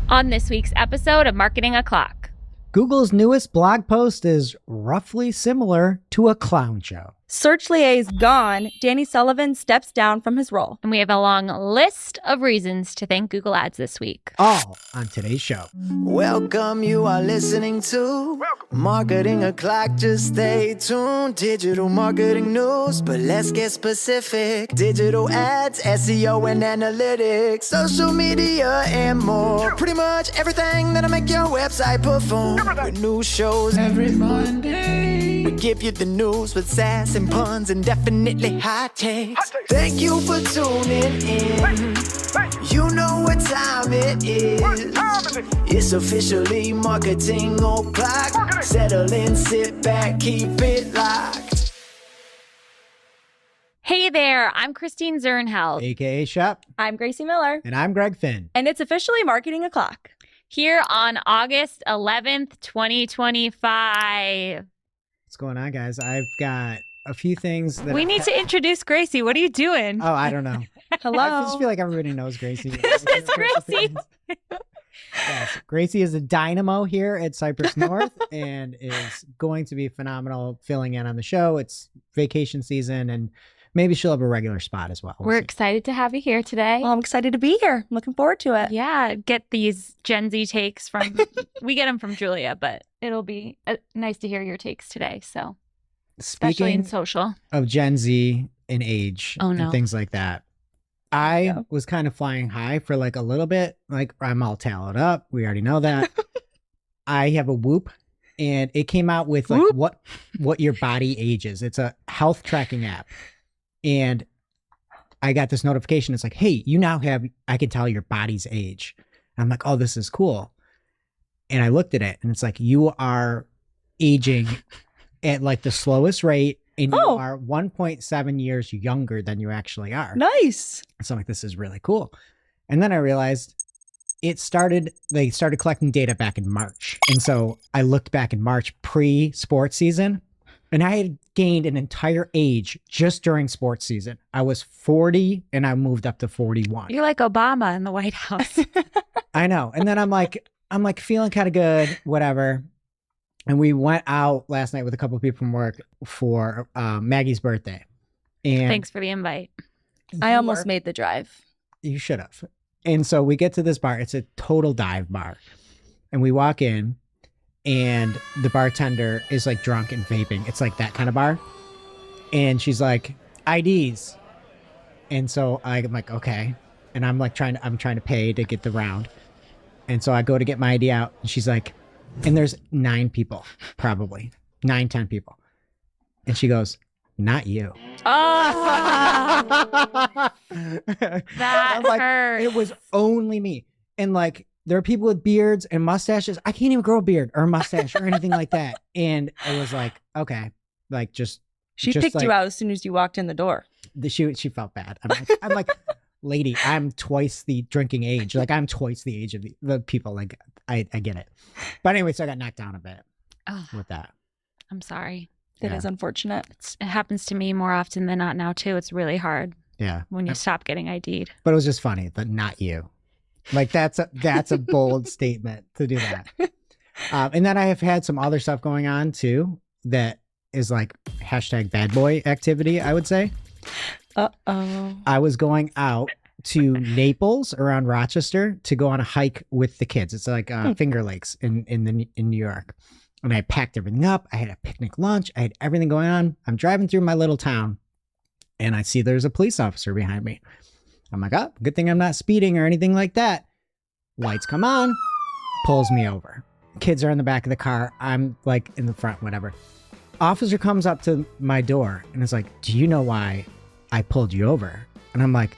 On this week's episode of Marketing O'Clock, Google's newest blog post is roughly similar to a clown show. Search Liaison gone, Danny Sullivan steps down from his role. and we have a long list of reasons to thank Google Ads this week. All on today's show. Welcome, you are listening to Marketing O'Clock. Just stay tuned. Digital marketing news, but let's get specific. Digital ads, SEO and analytics, social media and more. Pretty much everything that'll make your website perform. With new shows every Monday. We give you the news with sass and puns and definitely hot takes. Thank you for tuning in. You know what time it is. It's officially Marketing O'Clock. Settle in, sit back, keep it locked. Hey there, I'm Christine Zernheld. AKA Shep. I'm Gracie Miller, And I'm Greg Finn. and it's officially Marketing O'Clock. Here on August 11th, 2025. What's going on, guys? I've got a few things that We need to introduce Gracie. What are you doing? Oh, I don't know. Hello. I just feel like everybody knows Gracie. This is Gracie. Yes, Gracie is a dynamo here at Cypress North and is going to be phenomenal filling in on the show. It's vacation season and maybe she'll have a regular spot as well. We'll We're see. excited to have you here today. Well, I'm excited to be here. I'm looking forward to it. Yeah, get these Gen Z takes from, we get them from Julia, but it'll be nice to hear your takes today. So, especially in Speaking social. of Gen Z and age Oh, no. and things like that, I was kind of flying high for like a little bit. Like I'm all tallied up. We already know that. I have a Whoop and it came out with like Whoop. what your body ages. It's a health tracking app. And I got this notification. It's like, hey, you now have, I can tell your body's age. And I'm like, oh, this is cool. And I looked at it and it's like, you are aging at like the slowest rate. And you Oh. are 1.7 years younger than you actually are. Nice. So I'm like, this is really cool. And then I realized they started collecting data back in March. And so I looked back in March pre-sports season and I had gained an entire age just during sports season. I was 40 and I moved up to 41. You're like Obama in the White House. I know. And then I'm like feeling kind of good, whatever. And we went out last night with a couple of people from work for Maggie's birthday. And Thanks for the invite. I almost made the drive. You should have. And so we get to this bar. It's a total dive bar. And we walk in and the bartender is like drunk and vaping. It's like that kind of bar. And she's like, IDs. And so I'm like, okay. And I'm trying to pay to get the round. And so I go to get my ID out and she's like, and there's 9 people, probably 9-10 people. And she goes, not you. Oh, That that hurts. It was only me. And like, there are people with beards and mustaches. I can't even grow a beard or a mustache or anything like that. And it was like, okay, like She just picked like, you out as soon as you walked in the door. She felt bad. I'm like, lady, I'm twice the drinking age. Like I'm twice the age of the people. Like I get it. But anyway, so I got knocked down a bit Oh, with that. I'm sorry. That Yeah. is unfortunate. It happens to me more often than not now, too. It's really hard Yeah. when you stop getting ID'd. But it was just funny, but not you. Like that's a bold statement to do that. And then I have had some other stuff going on too that is like hashtag bad boy activity, I would say. Uh-oh. I was going out to Naples around Rochester to go on a hike with the kids. It's like Finger Lakes in New York. And I packed everything up. I had a picnic lunch. I had everything going on. I'm driving through my little town and I see there's a police officer behind me. I'm like, oh, good thing I'm not speeding or anything like that. Lights come on, pulls me over. Kids are in the back of the car. I'm like in the front, whatever. Officer comes up to my door and is like, do you know why I pulled you over? And I'm like,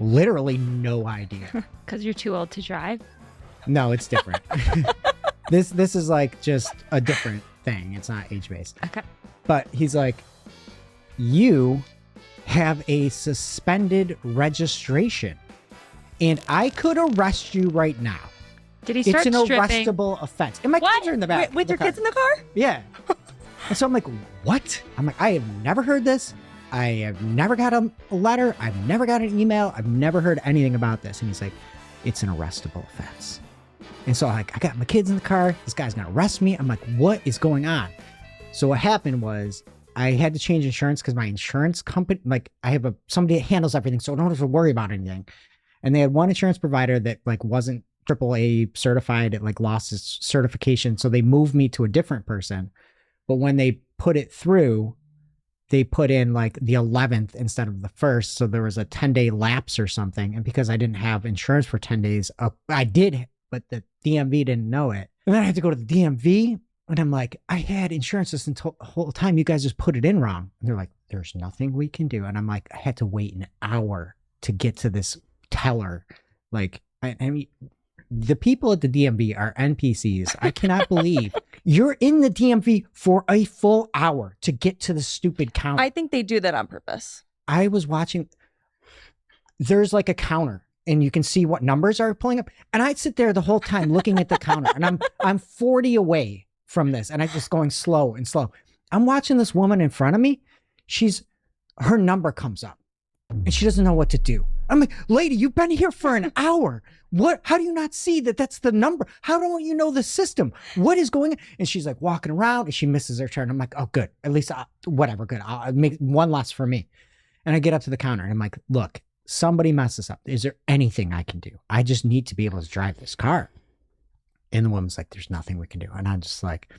literally no idea. Because you're too old to drive. No, it's different. This is like just a different thing. It's not age-based. Okay. But he's like, you have a suspended registration and I could arrest you right now. Did he It's start an stripping? arrestable offense. And my What? kids are in the back. With of the your car. kids in the car? Yeah. And so I'm like, what? I'm like, I have never heard this. I have never got a letter. I've never got an email. I've never heard anything about this. And he's like, it's an arrestable offense. And so like, I got my kids in the car. This guy's going to arrest me. I'm like, what is going on? So what happened was I had to change insurance because my insurance company, like I have somebody that handles everything. So I don't have to worry about anything. And they had one insurance provider that like wasn't AAA certified. It like lost its certification. So they moved me to a different person. But when they put it through, they put in like the 11th instead of the 1st. So there was a 10-day lapse or something. And because I didn't have insurance for 10 days, I did, but the DMV didn't know it. And then I had to go to the DMV. And I'm like, I had insurance this whole time. You guys just put it in wrong. And they're like, there's nothing we can do. And I'm like, I had to wait an hour to get to this teller. Like, I mean, the people at the DMV are NPCs. I cannot believe you're in the DMV for a full hour to get to the stupid counter. I think they do that on purpose. I was watching. There's like a counter and you can see what numbers are pulling up. And I'd sit there the whole time looking at the counter and I'm 40 away from this. And I'm just going slow and slow. I'm watching this woman in front of me. Her number comes up and she doesn't know what to do. I'm like, lady, you've been here for an hour. What? How do you not see that that's the number? How don't you know the system? What is going on? And she's like walking around and she misses her turn. I'm like, oh, good. At least whatever. Good. I'll make one less for me. And I get up to the counter and I'm like, look, somebody messed this up. Is there anything I can do? I just need to be able to drive this car. And the woman's like, there's nothing we can do. And I'm just like,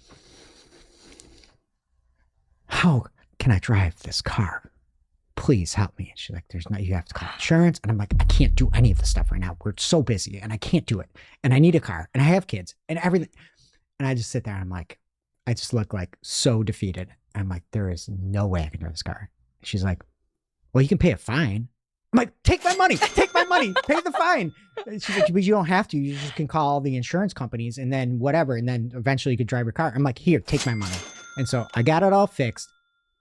how can I drive this car? Please help me. And she's like, you have to call insurance. And I'm like, I can't do any of this stuff right now. We're so busy and I can't do it. And I need a car and I have kids and everything. And I just sit there and I'm like, I just look like so defeated. I'm like, there is no way I can drive this car. She's like, well, you can pay a fine. I'm like, take my money, pay the fine. And she's like, but you don't have to. You just can call the insurance companies and then whatever. And then eventually you could drive your car. I'm like, here, take my money. And so I got it all fixed.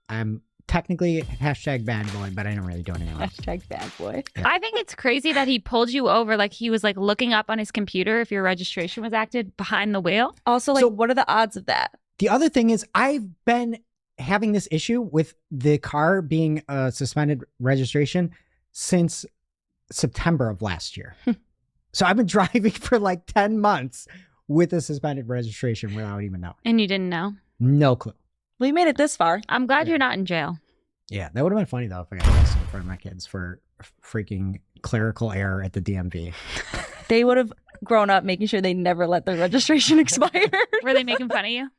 I'm technically #bad boy, but I didn't really do anything else. #bad boy. Yeah. I think it's crazy that he pulled you over. Like he was like looking up on his computer if your registration was active behind the wheel. Also, like, So- what are the odds of that? The other thing is I've been having this issue with the car being a suspended registration since September of last year. So I've been driving for like 10 months with a suspended registration without even knowing. And you didn't know. No clue. Well, you made it this far. I'm glad you're not in jail. Yeah, that would have been funny though if I got arrested in front of my kids for freaking clerical error at the DMV. They would have grown up making sure they never let their registration expire. Were they making fun of you?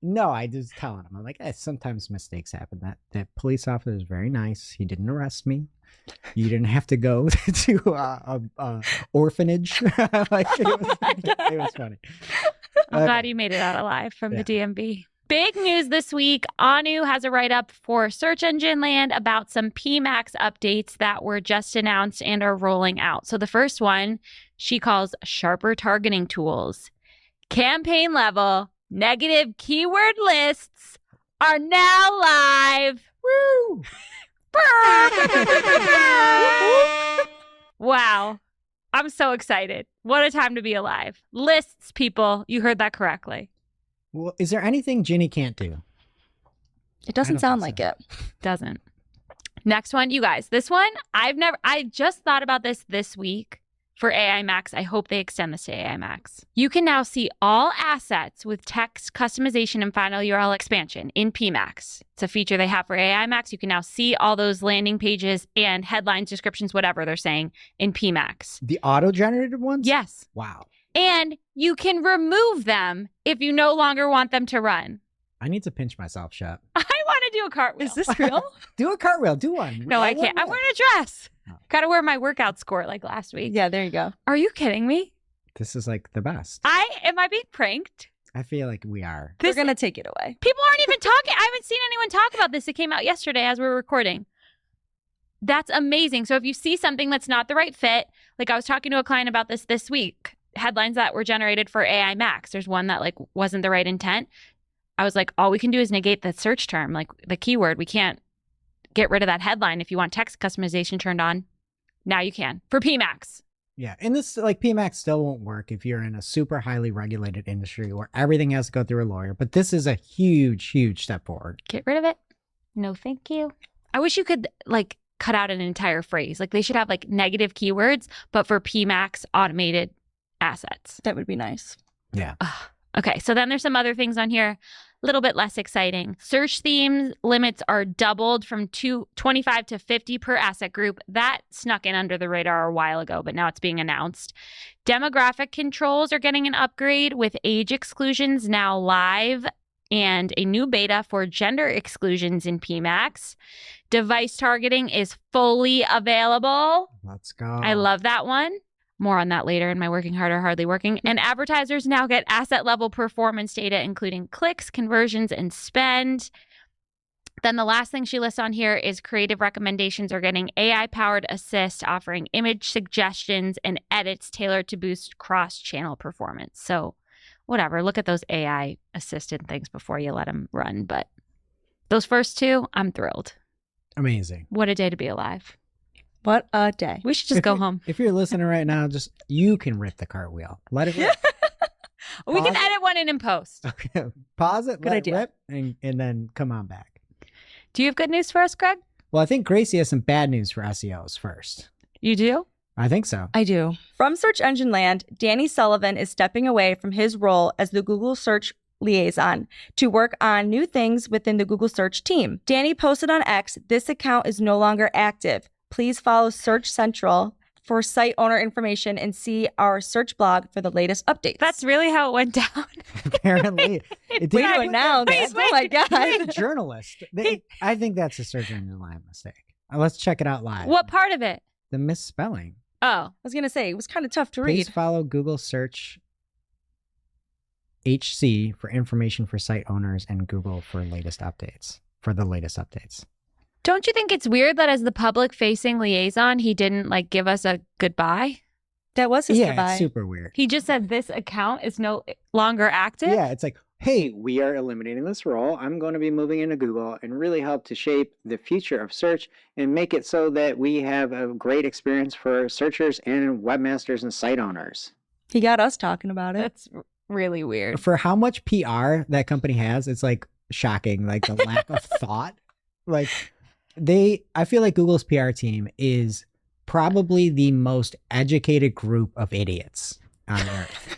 No, I just telling them. I'm like, sometimes mistakes happen. That police officer is very nice. He didn't arrest me. You didn't have to go to a orphanage. Like it was funny. I'm glad you made it out alive from the DMV. Big news this week. Anu has a write-up for Search Engine Land about some PMAX updates that were just announced and are rolling out. So the first one she calls sharper targeting tools. Campaign level negative keyword lists are now live. Woo! Wow. I'm so excited. What a time to be alive. Lists, people. You heard that correctly. Well, is there anything Ginny can't do? It doesn't don't sound think like so. it. Doesn't. Next one, you guys. This one, I just thought about this week for AI Max. I hope they extend this to AI Max. You can now see all assets with text customization and final URL expansion in PMax. It's a feature they have for AI Max. You can now see all those landing pages and headlines, descriptions, whatever they're saying in PMax. The auto-generated ones? Yes. Wow. And you can remove them if you no longer want them to run. I need to pinch myself shut. I want to do a cartwheel. Is this real? Do a cartwhel. Do one. No, I can't. I'm wearing a dress. Oh. Got to wear my workout score like last week. Yeah, there you go. Are you kidding me? This is like the best. Am I being pranked? I feel like we are. We're going to take it away. People aren't even talking. I haven't seen anyone talk about this. It came out yesterday as we were recording. That's amazing. So if you see something that's not the right fit, like I was talking to a client about this week, headlines that were generated for AI Max. There's one that like wasn't the right intent. I was like, all we can do is negate the search term, like the keyword. We can't get rid of that headline. If you want text customization turned on, now you can for PMax. Yeah. And this, like, PMax still won't work if you're in a super highly regulated industry where everything has to go through a lawyer. But this is a huge, huge step forward. Get rid of it. No, thank you. I wish you could like cut out an entire phrase. Like they should have like negative keywords, but for PMax automated assets. That would be nice. Yeah. Okay, so then there's some other things on here, a little bit less exciting. Search themes limits are doubled from 25 to 50 per asset group. That snuck in under the radar a while ago, but now it's being announced. Demographic controls are getting an upgrade with age exclusions now live and a new beta for gender exclusions in PMAX. Device targeting is fully available. Let's go. I love that one. More on that later in my Working Hard or Hardly Working. And advertisers now get asset level performance data, including clicks, conversions, and spend. Then the last thing she lists on here is creative recommendations are getting AI-powered assist, offering image suggestions and edits tailored to boost cross-channel performance. So whatever, look at those AI-assisted things before you let them run. But those first two, I'm thrilled. Amazing. What a day to be alive. What a day. We should just go home. If you're listening right now, you can rip the cartwheel. Let it rip. We can edit one in post. Okay. Pause it, Good let idea. it rip, and then come on back. Do you have good news for us, Craig? Well, I think Gracie has some bad news for SEOs first. You do? I think so. I do. From Search Engine Land, Danny Sullivan is stepping away from his role as the Google Search Liaison to work on new things within the Google Search team. Danny posted on X, "This account is no longer active. Please follow Search Central for site owner information and see our search blog for the latest updates." That's really how it went down. Apparently. It way didn't to put announce. Wait, Oh my that- He's a god. journalist. I think that's a search engine line mistake. Let's check it out live. What part of it? The misspelling. Oh, I was gonna say it was kind of tough to Please read. follow Google Search HC for information for site owners and Google for the latest updates. don't you think it's weird that as the public-facing liaison, he didn't give us a goodbye? That was his Yeah, goodbye. it's super weird. He just said this account is no longer active. Yeah, it's like, hey, we are eliminating this role. I'm going to be moving into Google and really help to shape the future of search and make it so that we have a great experience for searchers and webmasters and site owners. He got us talking about it. That's really weird. For how much PR that company has, it's shocking, the lack of thought. I feel like Google's PR team is probably the most educated group of idiots on earth.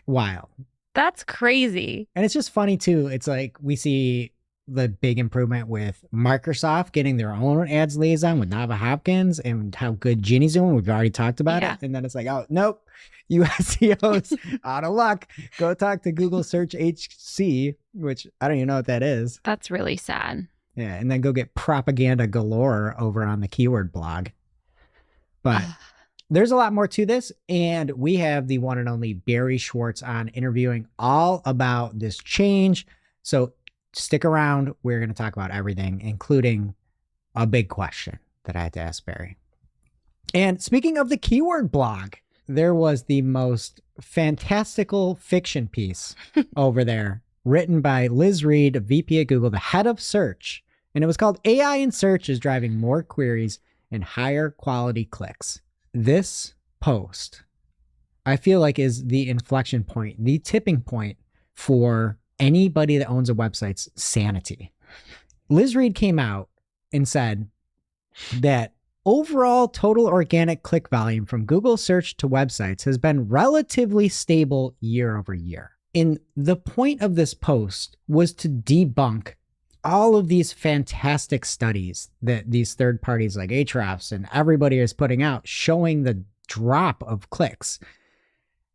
Wild. That's crazy. And it's just funny too. It's we see the big improvement with Microsoft getting their own ads liaison with Nava Hopkins and how good Ginny's doing. We've already talked about Yeah. it. And then it's oh, nope. You SEOs out of luck. Go talk to Google Search HC, which I don't even know what that is. That's really sad. Yeah. And then go get propaganda galore over on the keyword blog. But there's a lot more to this, and we have the one and only Barry Schwartz on interviewing all about this change. So stick around. We're going to talk about everything, including a big question that I had to ask Barry. And speaking of the keyword blog, there was the most fantastical fiction piece over there written by Liz Reid, VP at Google, the head of search. And it was called AI in Search is Driving More Queries and Higher Quality Clicks. This post, I feel like, is the inflection point, the tipping point for anybody that owns a website's sanity. Liz Reid came out and said that overall total organic click volume from Google search to websites has been relatively stable year over year. And the point of this post was to debunk all of these fantastic studies that these third parties like Ahrefs and everybody is putting out showing the drop of clicks.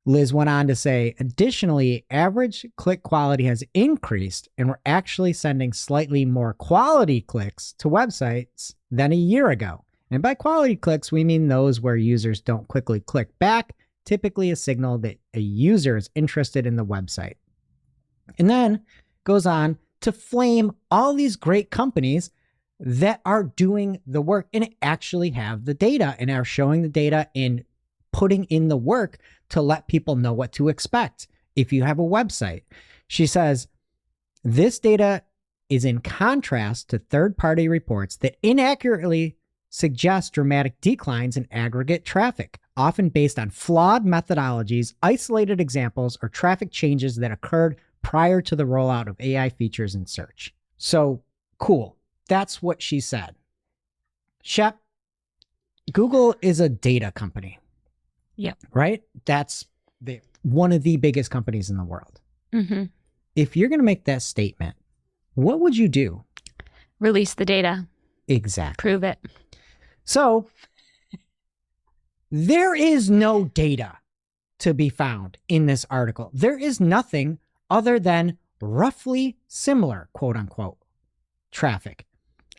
Liz went on to say, additionally, average click quality has increased and we're actually sending slightly more quality clicks to websites than a year ago. And by quality clicks, we mean those where users don't quickly click back, typically a signal that a user is interested in the website. And then goes on to flame all these great companies that are doing the work and actually have the data and are showing the data and putting in the work to let people know what to expect if you have a website. She says, this data is in contrast to third-party reports that inaccurately suggest dramatic declines in aggregate traffic, often based on flawed methodologies, isolated examples, or traffic changes that occurred prior to the rollout of AI features in search. So cool. That's what she said. Shep, Google is a data company. Yep. Right? That's one of the biggest companies in the world. Mm-hmm. If you're going to make that statement, what would you do? Release the data. Exactly. Prove it. So there is no data to be found in this article. There is nothing other than roughly similar, quote unquote, traffic.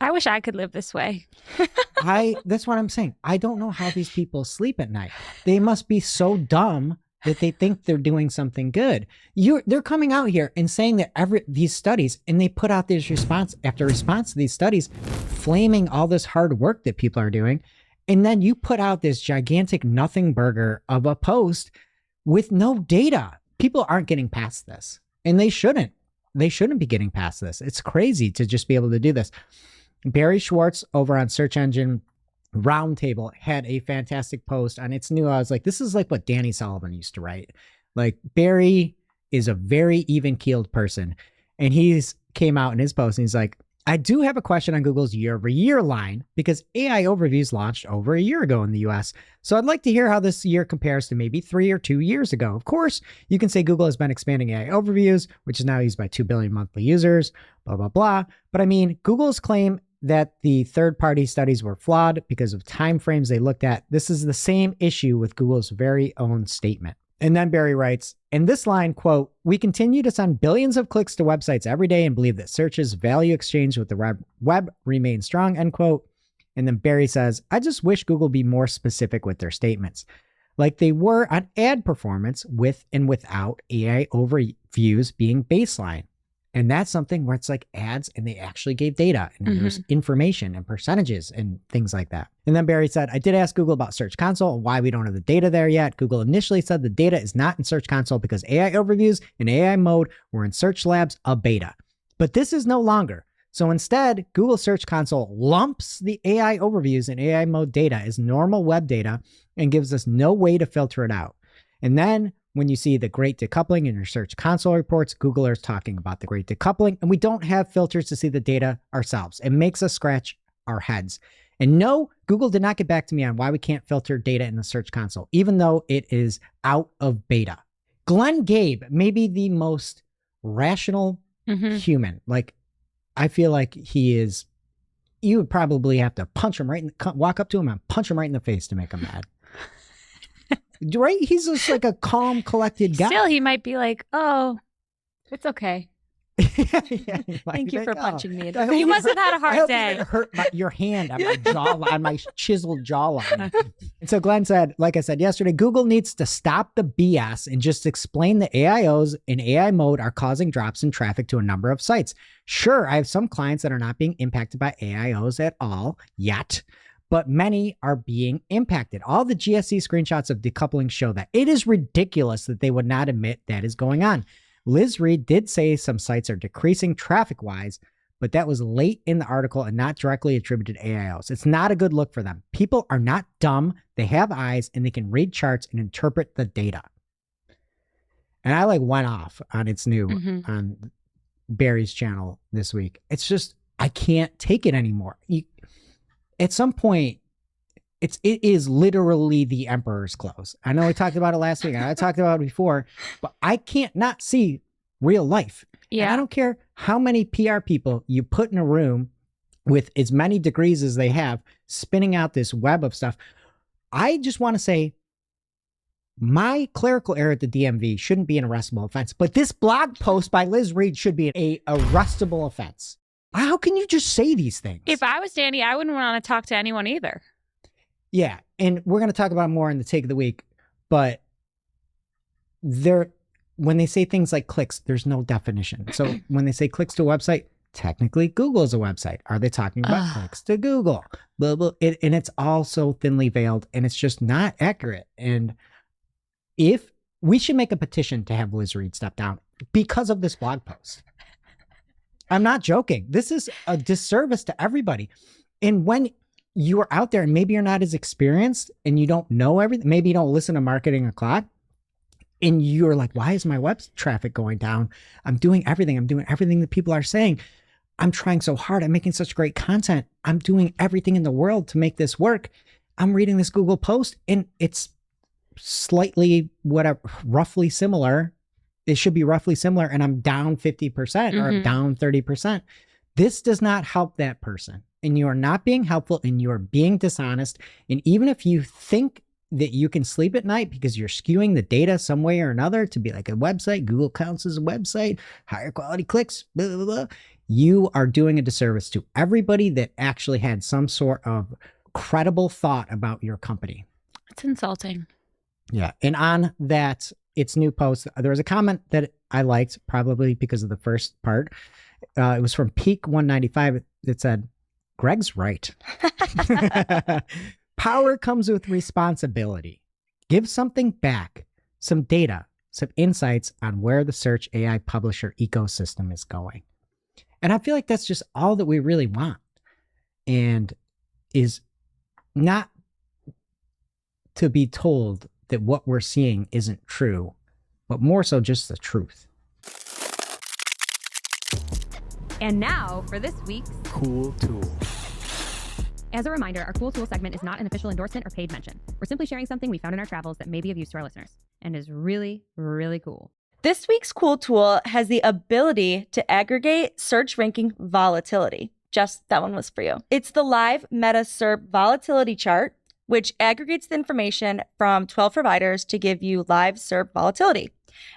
I wish I could live this way. That's what I'm saying. I don't know how these people sleep at night. They must be so dumb that they think they're doing something good. They're coming out here and saying that these studies, and they put out this response after response to these studies, flaming all this hard work that people are doing. And then you put out this gigantic nothing burger of a post with no data. People aren't getting past this, and they shouldn't. They shouldn't be getting past this. It's crazy to just be able to do this. Barry Schwartz over on Search Engine Roundtable had a fantastic post on It's New. I was like, this is like what Danny Sullivan used to write. Like, Barry is a very even-keeled person. And he's came out in his post and he's like, I do have a question on Google's year-over-year line because AI Overviews launched over a year ago in the US. So I'd like to hear how this year compares to maybe 3 or 2 years ago. Of course, you can say Google has been expanding AI Overviews, which is now used by 2 billion monthly users, blah, blah, blah. But I mean, Google's claim that the third-party studies were flawed because of timeframes they looked at. This is the same issue with Google's very own statement. And then Barry writes, in this line, quote, we continue to send billions of clicks to websites every day and believe that search's value exchange with the web remains strong, end quote. And then Barry says, I just wish Google be more specific with their statements, like they were on ad performance with and without AI overviews being baseline. And that's something where it's like ads and they actually gave data and there's information and percentages and things like that. And then Barry said, I did ask Google about Search Console and why we don't have the data there yet. Google initially said the data is not in Search Console because AI Overviews and AI Mode were in Search Labs, a beta. But this is no longer. So instead, Google Search Console lumps the AI Overviews and AI Mode data as normal web data and gives us no way to filter it out. And then when you see the great decoupling in your Search Console reports, Google is talking about the great decoupling, and we don't have filters to see the data ourselves. It makes us scratch our heads. And no, Google did not get back to me on why we can't filter data in the Search Console, even though it is out of beta. Glenn Gabe may be the most rational human. Like, I feel like he is, you would probably have to punch him walk up to him and punch him right in the face to make him mad. Right? He's just like a calm, collected guy. Still, he might be like, oh, it's okay. Thank you for punching me. You must have had a hard day. It hurt your hand on my jawline, on my chiseled jawline. And so Glenn said, like I said yesterday, Google needs to stop the BS and just explain that AIOs in AI mode are causing drops in traffic to a number of sites. Sure, I have some clients that are not being impacted by AIOs at all yet, but many are being impacted. All the GSC screenshots of decoupling show that. It is ridiculous that they would not admit that is going on. Liz Reid did say some sites are decreasing traffic-wise, but that was late in the article and not directly attributed to AIOs. It's not a good look for them. People are not dumb. They have eyes and they can read charts and interpret the data. And I went off on It's New on Barry's channel this week. It's just, I can't take it anymore. At some point, it is literally the emperor's clothes. I know we talked about it last week. I talked about it before, but I can't not see real life. Yeah. And I don't care how many PR people you put in a room with as many degrees as they have, spinning out this web of stuff. I just want to say my clerical error at the DMV shouldn't be an arrestable offense, but this blog post by Liz Reid should be an arrestable offense. How can you just say these things? If I was Danny, I wouldn't want to talk to anyone either. Yeah, and we're going to talk about it more in the take of the week, but when they say things like clicks, there's no definition. So when they say clicks to a website, technically Google is a website. Are they talking about clicks to Google? Blah, blah. And it's all so thinly veiled, and it's just not accurate. And if we should make a petition to have Liz Reid step down because of this blog post. I'm not joking. This is a disservice to everybody. And when you are out there and maybe you're not as experienced and you don't know everything, maybe you don't listen to Marketing O'Clock, and you're like, why is my web traffic going down? I'm doing everything. I'm doing everything that people are saying. I'm trying so hard. I'm making such great content. I'm doing everything in the world to make this work. I'm reading this Google post and it's slightly whatever, roughly similar. It should be roughly similar, and I'm down 50% or I'm down 30%. This does not help that person, and you are not being helpful, and you are being dishonest. And even if you think that you can sleep at night because you're skewing the data some way or another to be like a website, Google counts as a website, higher quality clicks, blah, blah, blah, you are doing a disservice to everybody that actually had some sort of credible thought about your company. It's insulting. Yeah. And on that, its new post, there was a comment that I liked, probably because of the first part. It was from Peak 195. It said, Greg's right. Power comes with responsibility. Give something back, some data, some insights on where the search AI publisher ecosystem is going. And I feel like that's just all that we really want, and is not to be told that what we're seeing isn't true, but more so just the truth. And now for this week's Cool tool. As a reminder, our Cool Tool segment is not an official endorsement or paid mention. We're simply sharing something we found in our travels that may be of use to our listeners and is really, really cool. This week's cool tool has the ability to aggregate search ranking volatility. Jess, that one was for you. It's the live meta SERP volatility chart, which aggregates the information from 12 providers to give you live SERP volatility.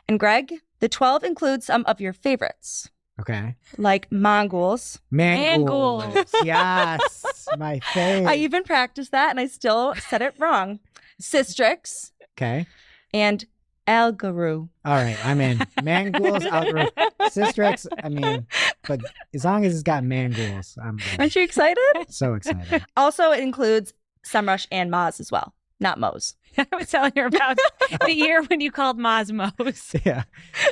And Greg, the 12 includes some of your favorites, Okay. like Mongols. Mangools. Yes. My favorite. I even practiced that and I still said it wrong. Systrix Okay. and Algaru. All right. I'm in. Mangools, algorithm, Systrix. I mean, but as long as it's got mangools, I'm good. Aren't you excited? So excited. Also, it includes SEMrush and Moz as well, not Moz. I was telling her about the year when you called Mosmos. Yeah.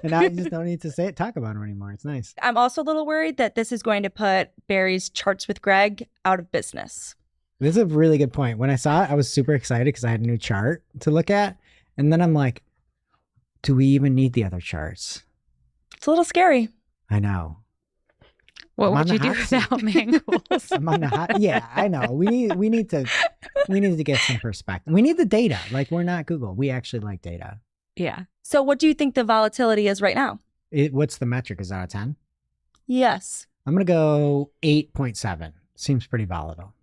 And now I just don't need to talk about them anymore. It's nice. I'm also a little worried that this is going to put Barry's Charts with Greg out of business. This is a really good point. When I saw it, I was super excited because I had a new chart to look at. And then I'm like, do we even need the other charts? It's a little scary. I know. What I'm on would you the do hot seat. without Mangools? I'm on the hot. Yeah, I know. We need to get some perspective. We need the data. Like, we're not Google. We actually like data. Yeah. So what do you think the volatility is right now? What's the metric? Is that a 10? Yes. I'm going to go 8.7. Seems pretty volatile.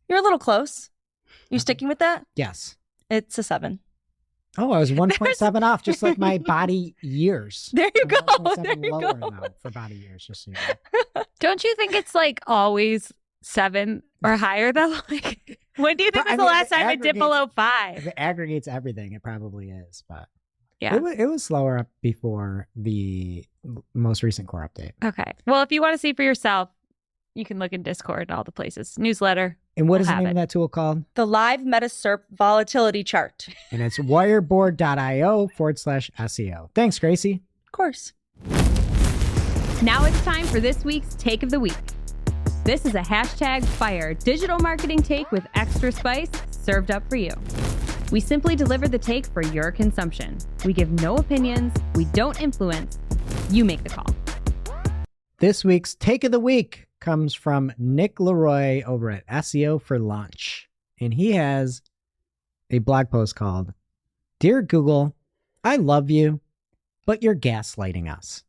You're a little close. You sticking with that? Yes. It's a 7. Oh, I was 1.7 off, just like my body years. There you I'm go. 1.7 There you lower go. now for body years, just so you know. Don't you think it's like always 7 or higher though? Like, when do you think But, was the I mean, last it time it dipped aggregates- below If 5? it aggregates everything, it probably is. But Yeah. it was slower up before the most recent core update. Okay. Well, if you want to see for yourself, you can look in Discord, all the places, newsletter. And what We'll is the have name of it. that tool called? The live meta SERP volatility chart. And it's wireboard.io/SEO. Thanks, Gracie. Of course. Now it's time for this week's Take of the Week. This is a hashtag fire digital marketing take with extra spice served up for you. We simply deliver the take for your consumption. We give no opinions. We don't influence. You make the call. This week's Take of the Week comes from Nick Leroy over at SEO for Lunch. And he has a blog post called, Dear Google, I love you, but you're gaslighting us.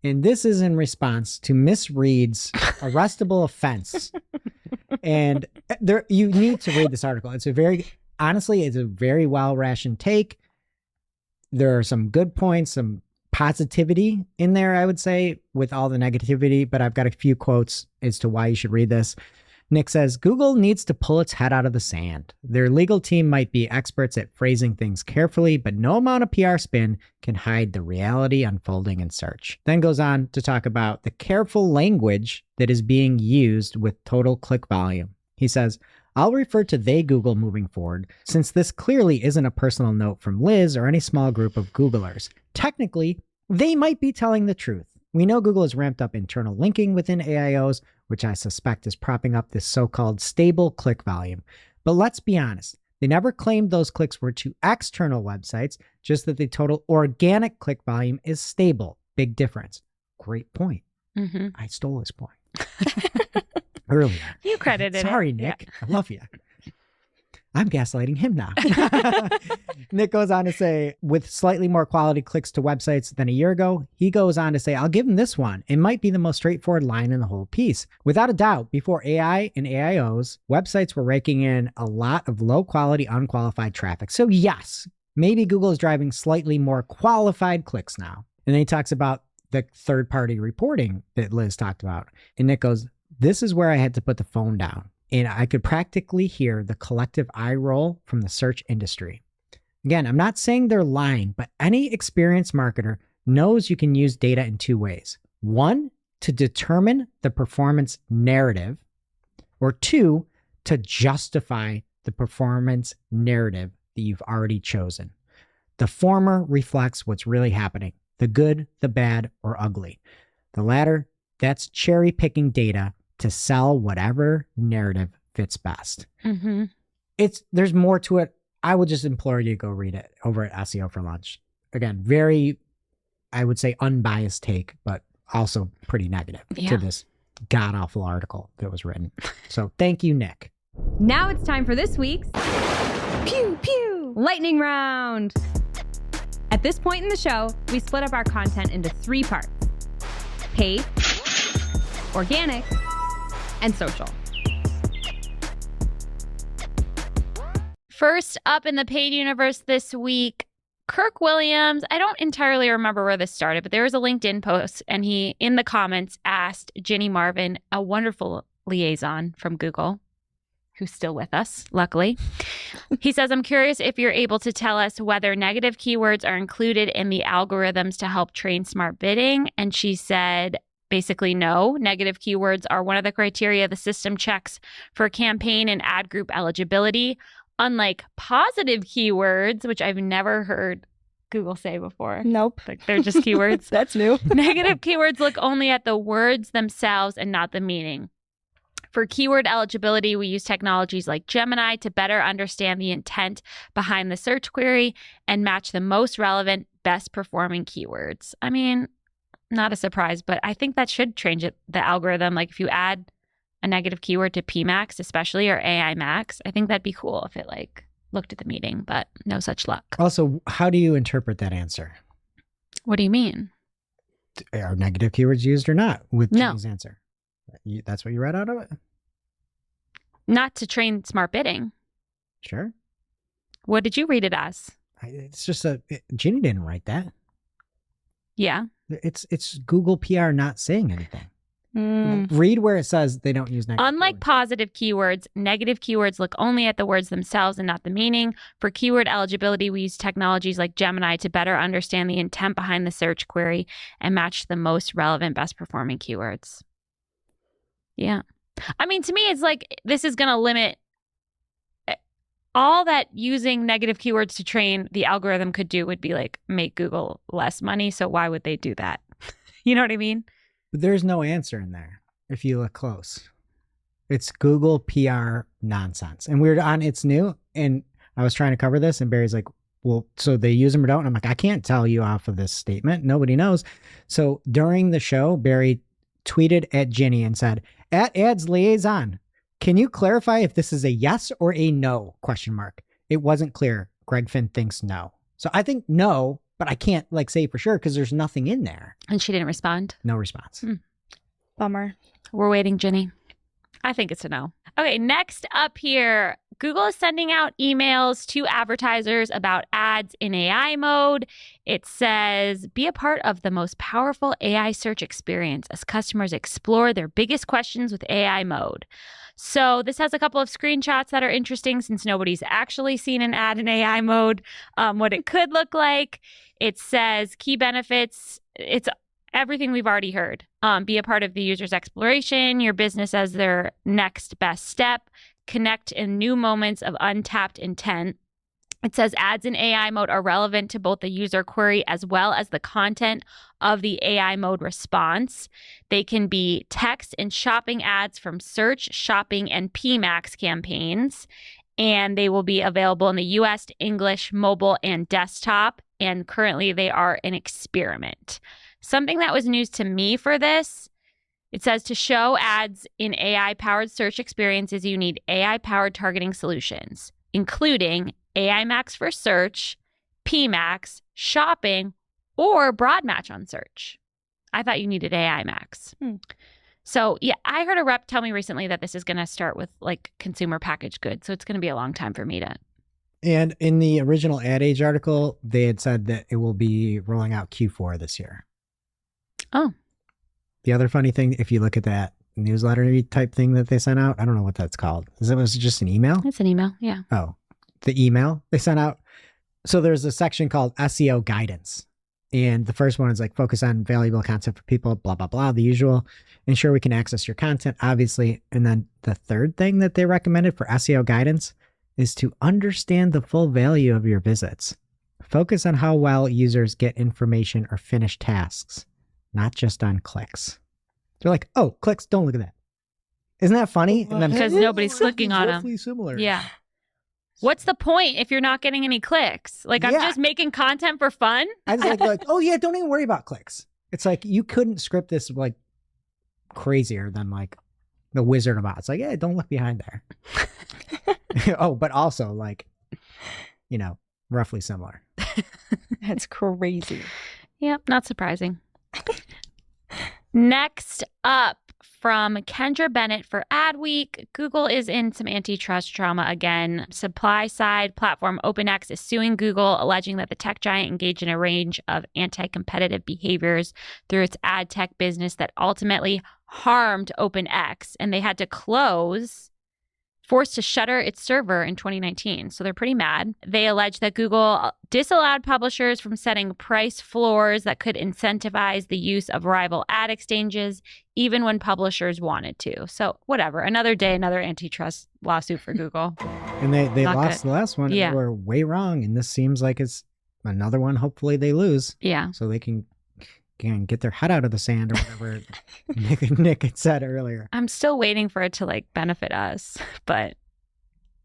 And this is in response to Miss Reid's arrestable offense. And you need to read this article. It's a very well-rationed take. There are some good points, some positivity in there, I would say, with all the negativity, but I've got a few quotes as to why you should read this. Nick says, Google needs to pull its head out of the sand. Their legal team might be experts at phrasing things carefully, but no amount of PR spin can hide the reality unfolding in search. Then goes on to talk about the careful language that is being used with total click volume. He says, I'll refer to they Google moving forward, since this clearly isn't a personal note from Liz or any small group of Googlers. Technically, they might be telling the truth. We know Google has ramped up internal linking within AIOs, which I suspect is propping up this so-called stable click volume. But let's be honest, they never claimed those clicks were to external websites, just that the total organic click volume is stable. Big difference. Great point. Mm-hmm. I stole his point earlier. You credited it. Sorry, Nick. I love you. I'm gaslighting him now. Nick goes on to say, with slightly more quality clicks to websites than a year ago, he goes on to say, I'll give him this one. It might be the most straightforward line in the whole piece. Without a doubt, before AI and AIOs, websites were raking in a lot of low quality, unqualified traffic. So yes, maybe Google is driving slightly more qualified clicks now. And then he talks about the third-party reporting that Liz talked about. And Nick goes, this is where I had to put the phone down. And I could practically hear the collective eye roll from the search industry. Again, I'm not saying they're lying, but any experienced marketer knows you can use data in two ways. One, to determine the performance narrative, or two, to justify the performance narrative that you've already chosen. The former reflects what's really happening, the good, the bad, or ugly. The latter, that's cherry picking data to sell whatever narrative fits best. Mm-hmm. There's more to it. I would just implore you to go read it over at SEO for Lunch. Again, very, I would say, unbiased take, but also pretty negative to this god-awful article that was written. So thank you, Nick. Now it's time for this week's Pew Pew Lightning Round. At this point in the show, we split up our content into 3 parts: paid, organic, and social. First up in the paid universe this week, Kirk Williams. I don't entirely remember where this started, but there was a LinkedIn post, and he, in the comments, asked Ginny Marvin, a wonderful liaison from Google, who's still with us, luckily. He says, I'm curious if you're able to tell us whether negative keywords are included in the algorithms to help train smart bidding. And she said, basically, no. Negative keywords are one of the criteria the system checks for campaign and ad group eligibility. Unlike positive keywords, which I've never heard Google say before. Nope. Like they're just keywords. That's new. Negative keywords look only at the words themselves and not the meaning. For keyword eligibility, we use technologies like Gemini to better understand the intent behind the search query and match the most relevant, best performing keywords. I mean, not a surprise, but I think that should change the algorithm. Like if you add a negative keyword to PMax, especially, or AI Max, I think that'd be cool if it like looked at the meeting, but no such luck. Also, how do you interpret that answer? What do you mean? Are negative keywords used or not with No. Ginny's answer? That's what you read out of it? Not to train smart bidding. Sure. What did you read it as? It's just Ginny didn't write that. Yeah. It's Google PR not saying anything. Mm. Read where it says they don't use negative Unlike keywords. positive keywords, negative keywords look only at the words themselves and not the meaning. For keyword eligibility, we use technologies like Gemini to better understand the intent behind the search query and match the most relevant, best performing keywords. Yeah. I mean, to me, it's like this is going to limit all that using negative keywords to train the algorithm could do would be like make Google less money. So why would they do that? You know what I mean? But there's no answer in there if you look close. It's Google PR nonsense. And we're on It's New, and I was trying to cover this, and Barry's like, well, so they use them or don't? And I'm like, I can't tell you off of this statement. Nobody knows. So during the show, Barry tweeted at Ginny and said, at Ads Liaison, can you clarify if this is a yes or a no? ? It wasn't clear. Greg Finn thinks no. So I think no, but I can't like say for sure because there's nothing in there. And she didn't respond. No response. Bummer. We're waiting, Ginny. I think it's a no. Okay, next up here, Google is sending out emails to advertisers about ads in AI mode. It says, be a part of the most powerful AI search experience as customers explore their biggest questions with AI mode. So this has a couple of screenshots that are interesting since nobody's actually seen an ad in AI mode, what it could look like. It says key benefits. It's everything we've already heard. Be a part of the user's exploration, your business as their next best step, connect in new moments of untapped intent. It says ads in AI mode are relevant to both the user query as well as the content of the AI mode response. They can be text and shopping ads from search, shopping, and PMax campaigns. And they will be available in the US, English, mobile, and desktop. And currently they are an experiment. Something that was news to me for this, it says to show ads in AI-powered search experiences, you need AI-powered targeting solutions. including AI Max for search, PMax, shopping, or broad match on search. I thought you needed AI Max. So yeah, I heard a rep tell me recently that this is going to start with like consumer packaged goods. So it's going to be a long time for me to. And in the original Ad Age article, they had said that it will be rolling out Q4 this year. Oh. The other funny thing, if you look at that newsletter type thing that they sent out, I don't know what that's called. Was it just an email? It's an email. Yeah. Oh, the email they sent out. So there's a section called SEO guidance. And the first one is like focus on valuable content for people, blah, blah, blah, the usual. Ensure we can access your content, obviously. And then the third thing that they recommended for SEO guidance is to understand the full value of your visits. Focus on how well users get information or finish tasks, not just on clicks. They're like, oh, clicks, don't look at that. Isn't that funny? And then Because nobody's clicking on them. roughly similar. Yeah. What's the point if you're not getting any clicks? Like, I'm Yeah. just making content for fun? I was like, oh yeah, don't even worry about clicks. It's like you couldn't script this like crazier than like the Wizard of Oz. It's like, yeah, don't look behind there. Oh, but also like, you know, roughly similar. That's crazy. Yep, not surprising. Next up from Kendra Bennett for Adweek, Google is in some antitrust drama again. Supply side platform OpenX is suing Google, alleging that the tech giant engaged in a range of anti-competitive behaviors through its ad tech business that ultimately harmed OpenX, and they had to forced to shutter its server in 2019. So they're pretty mad. They allege that Google disallowed publishers from setting price floors that could incentivize the use of rival ad exchanges, even when publishers wanted to. So whatever. Another day, another antitrust lawsuit for Google. And they Not lost good. the last one. Yeah. And they were way wrong. And this seems like it's another one. Hopefully they lose Yeah. so they can get their head out of the sand or whatever Nick had said earlier. I'm still waiting for it to like benefit us, but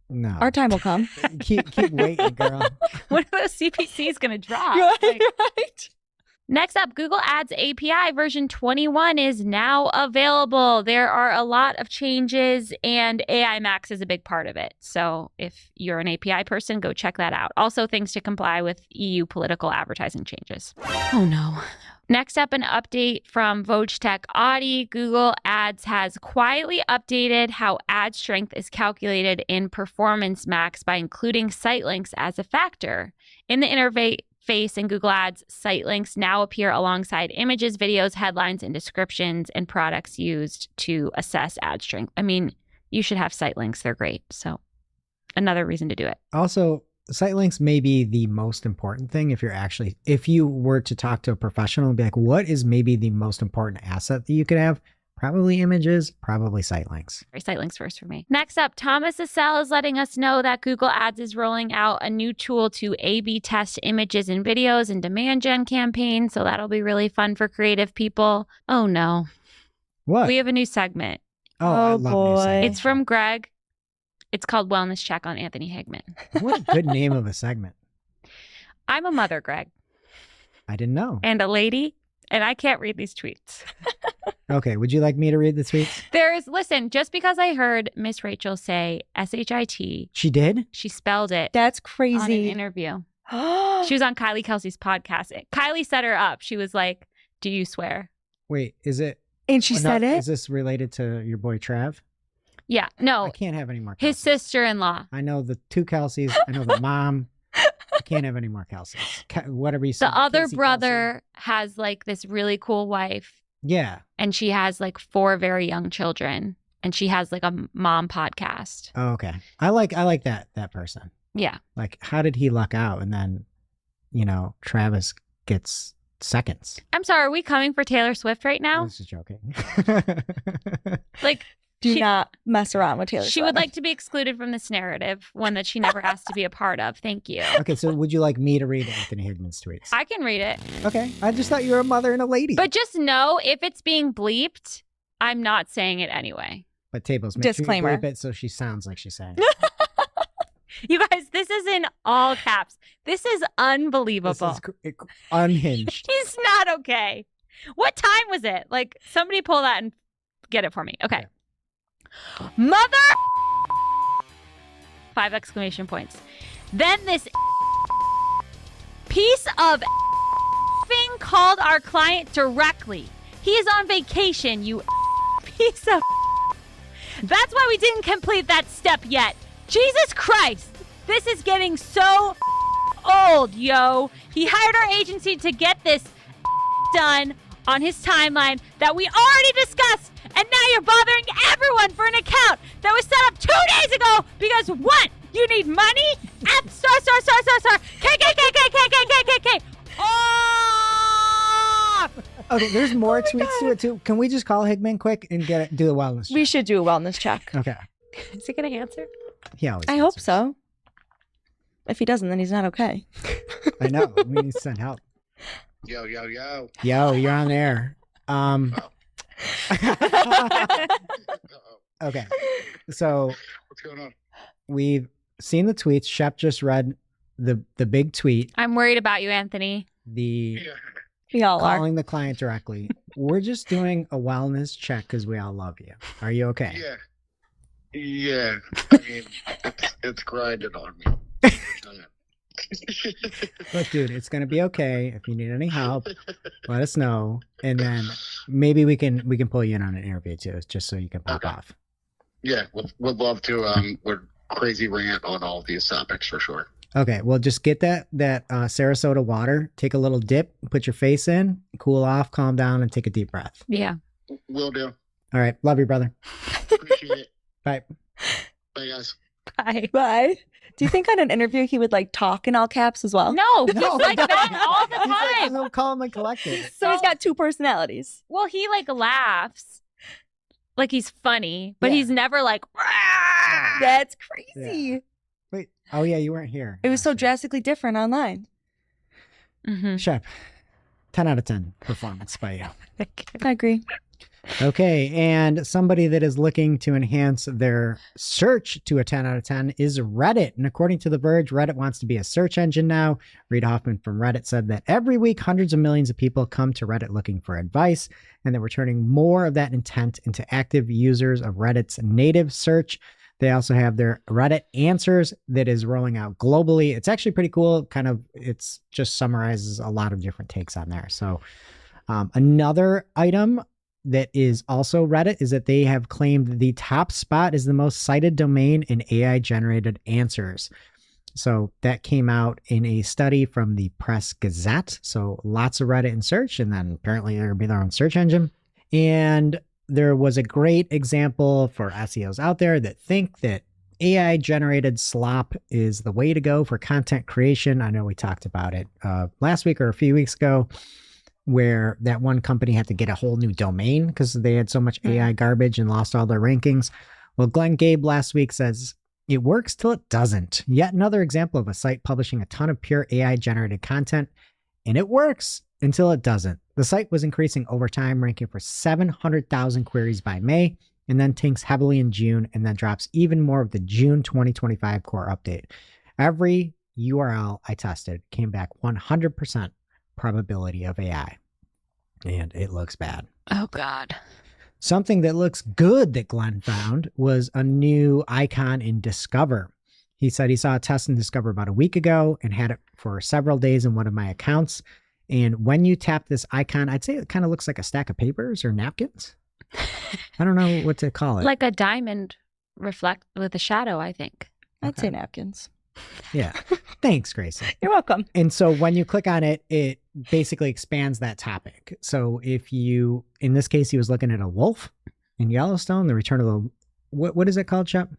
No. Our time will come. keep waiting, girl. what are those CPCs going to drop? Right, right. Next up, Google Ads API version 21 is now available. There are a lot of changes, and AI Max is a big part of it. So if you're an API person, go check that out. Also, things to comply with EU political advertising changes. Oh, no. Next up, an update from VogeTech Audi. Google Ads has quietly updated how ad strength is calculated in Performance Max by including site links as a factor. In the interface in Google Ads, site links now appear alongside images, videos, headlines, and descriptions and products used to assess ad strength. I mean, you should have site links. They're great. So another reason to do it. Also, site links may be the most important thing if you were to talk to a professional and be like, what is maybe the most important asset that you could have? Probably images, probably site links. Site links first for me. Next up, Thomas Assel is letting us know that Google Ads is rolling out a new tool to A/B test images and videos in demand gen campaigns. So that'll be really fun for creative people. Oh no. What? We have a new segment. Oh, I Oh, love boy. new segments. It's from Greg. It's called Wellness Check on Anthony Higman. What a good name of a segment. I'm a mother, Greg, I didn't know. and a lady, and I can't read these tweets. Okay, would you like me to read the tweets? Listen, just because I heard Miss Rachel say SHIT, She did? she spelled it That's on an crazy. interview. She was on Kylie Kelsey's podcast. Kylie set her up. She was like, do you swear? Wait, is it? And she oh, no, said it? Is this related to your boy Trav? Yeah. I No, can't have any more Kelseys. his sister-in-law. I know the two Kelseys. I know the mom. I can't have any more Kelseys. Whatever you said. The other Casey brother has like this really cool wife, Kelsey. Yeah. and she has like 4 very young children, and she has like a mom podcast. Oh, okay. I like that person. Yeah. Like, how did he luck out? And then, Travis gets seconds. I'm sorry, are we coming for Taylor Swift right I now? was just joking. Like, Do she- not mess around with Taylor she Swift. would like to be excluded from this narrative, one that she never asked to be a part of. Thank you. Okay, so would you like me to read Anthony Higman's tweets? I can read it. Okay. I just thought you were a mother and a lady. But just know if it's being bleeped, I'm not saying it anyway. But Tables, make Disclaimer. sure you bleep it so she sounds like she's saying it. You guys, this is in all caps. This is unbelievable. This is unhinged. He's not okay. What time was it? Like, somebody pull that and get it for me. Okay. Mother 5 exclamation points. Then this piece of thing called our client directly. He is on vacation, you piece of. That's why we didn't complete that step yet. Jesus Christ. This is getting so old, yo. He hired our agency to get this done on his timeline that we already discussed, and now you're bothering everyone for an account that was set up 2 days ago because what? You need money? Star. K. Off! Okay, there's more tweets to it too. Can we just call Hickman quick and do a wellness check? We should do a wellness check. Okay. Is he going to answer? He always I hope answers. so. If he doesn't, then he's not okay. I know. We need to send help. Yo. Yo, you're on air. Okay. So What's going on? we've seen the tweets. Shep just read the big tweet, I'm worried about you, Anthony. the Yeah. We all are. calling the client directly. We're just doing a wellness check because we all love you. Are you okay? Yeah. I mean, it's grinding on me. Look, dude, it's gonna be okay. If you need any help, let us know, and then maybe we can pull you in on an interview too, just so you can pop Okay. off. Yeah, would love to. We're crazy rant on all these topics for sure. Okay, well, just get that Sarasota water, take a little dip, put your face in, cool off, calm down, and take a deep breath. Yeah. Will do. All right, love you, brother. Appreciate it. Bye. Bye, guys. Bye. Bye. Do you think on an interview he would like talk in all caps as well? No, he's like no. that all the He's like, time. he'll call him and collect it. So he's got two personalities. Well, he like laughs. Like he's funny, but Yeah. he's never like, "Rah!" That's crazy. Wait. Oh yeah, you weren't here. It was so Last drastically different online. Mhm. year. Shep, 10 out of 10 performance by you. I agree. Okay, and somebody that is looking to enhance their search to a 10 out of 10 is Reddit. And according to The Verge, Reddit wants to be a search engine now. Reid Hoffman from Reddit said that every week, hundreds of millions of people come to Reddit looking for advice, and that we're turning more of that intent into active users of Reddit's native search. They also have their Reddit Answers that is rolling out globally. It's actually pretty cool. It's just summarizes a lot of different takes on there. So another item that is also Reddit is that they have claimed the top spot is the most cited domain in AI generated answers. So that came out in a study from the Press Gazette. So lots of Reddit in search, and then apparently there will be their own search engine. And there was a great example for SEOs out there that think that AI generated slop is the way to go for content creation. I know we talked about it last week or a few weeks ago, where that one company had to get a whole new domain because they had so much AI garbage and lost all their rankings. Well, Glenn Gabe last week says it works till it doesn't. Yet another example of a site publishing a ton of pure AI generated content, and it works until it doesn't. The site was increasing over time, ranking for 700,000 queries by May, and then tanks heavily in June, and then drops even more of the June 2025 core update. Every URL I tested came back 100% probability of AI, and it looks bad. Oh God. Something that looks good that Glenn found was a new icon in Discover. He said he saw a test in Discover about a week ago and had it for several days in one of my accounts. And when you tap this icon, I'd say it kind of looks like a stack of papers or napkins. I don't know what to call it. Like a diamond reflect with a shadow, I think. I'd Okay. say napkins. Yeah. Thanks, Gracie. You're welcome. And so when you click on it, it basically expands that topic. So if you, in this case, he was looking at a wolf in Yellowstone, the return of the, what is it called, Shep?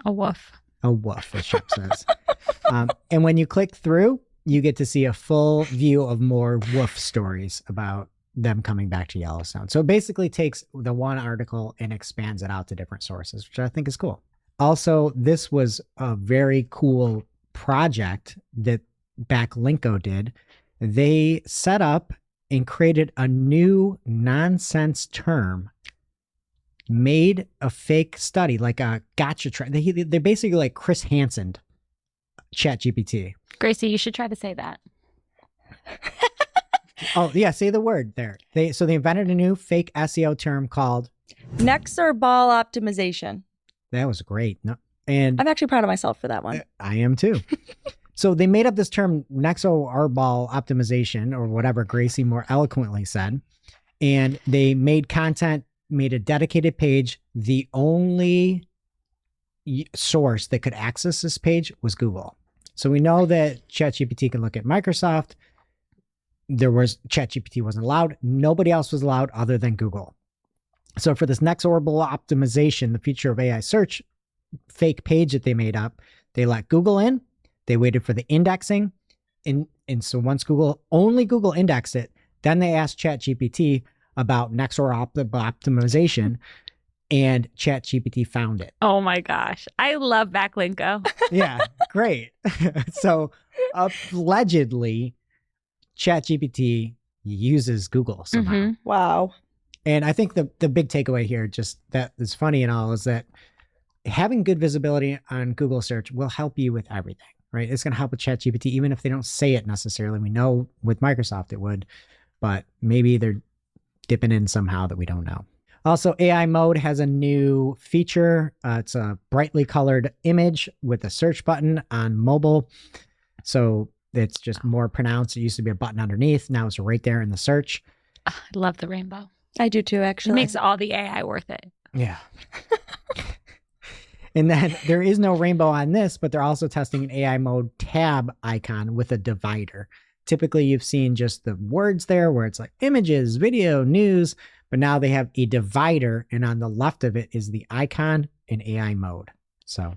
A woof. A woof, as Shep says. And when you click through, you get to see a full view of more woof stories about them coming back to Yellowstone. So it basically takes the one article and expands it out to different sources, which I think is cool. Also, this was a very cool project that Backlinko did. They set up and created a new nonsense term, made a fake study, like a gotcha. They're basically like Chris Hansen, ChatGPT. Gracie, you should try to say that. Oh yeah, say the word there. They invented a new fake SEO term called. Next are ball optimization. That was great. No, And I'm actually proud of myself for that one. I am too. So they made up this term nexo-arbol optimization, or whatever Gracie more eloquently said. And they made a dedicated page. The only source that could access this page was Google. So we know that ChatGPT can look at Microsoft. ChatGPT wasn't allowed. Nobody else was allowed other than Google. So for this nexo-arbol optimization, the future of AI search fake page that they made up, they let Google in. They waited for the indexing. And so once only Google indexed it, then they asked ChatGPT about nexo-arbol optimization, and ChatGPT found it. Oh my gosh. I love backlinko. Yeah, great. So allegedly, ChatGPT uses Google somehow. Mhm. Wow. And I think the big takeaway here, just that is funny and all, is that having good visibility on Google search will help you with everything, right? It's going to help with ChatGPT, even if they don't say it necessarily. We know with Microsoft it would, but maybe they're dipping in somehow that we don't know. Also, AI mode has a new feature. It's a brightly colored image with a search button on mobile. So it's just more pronounced. It used to be a button underneath. Now it's right there in the search. I love the rainbow. I do too, It actually. makes all the AI worth it. Yeah. And then there is no rainbow on this, but they're also testing an AI mode tab icon with a divider. Typically, you've seen just the words there where it's like images, video, news, but now they have a divider, and on the left of it is the icon in AI mode. So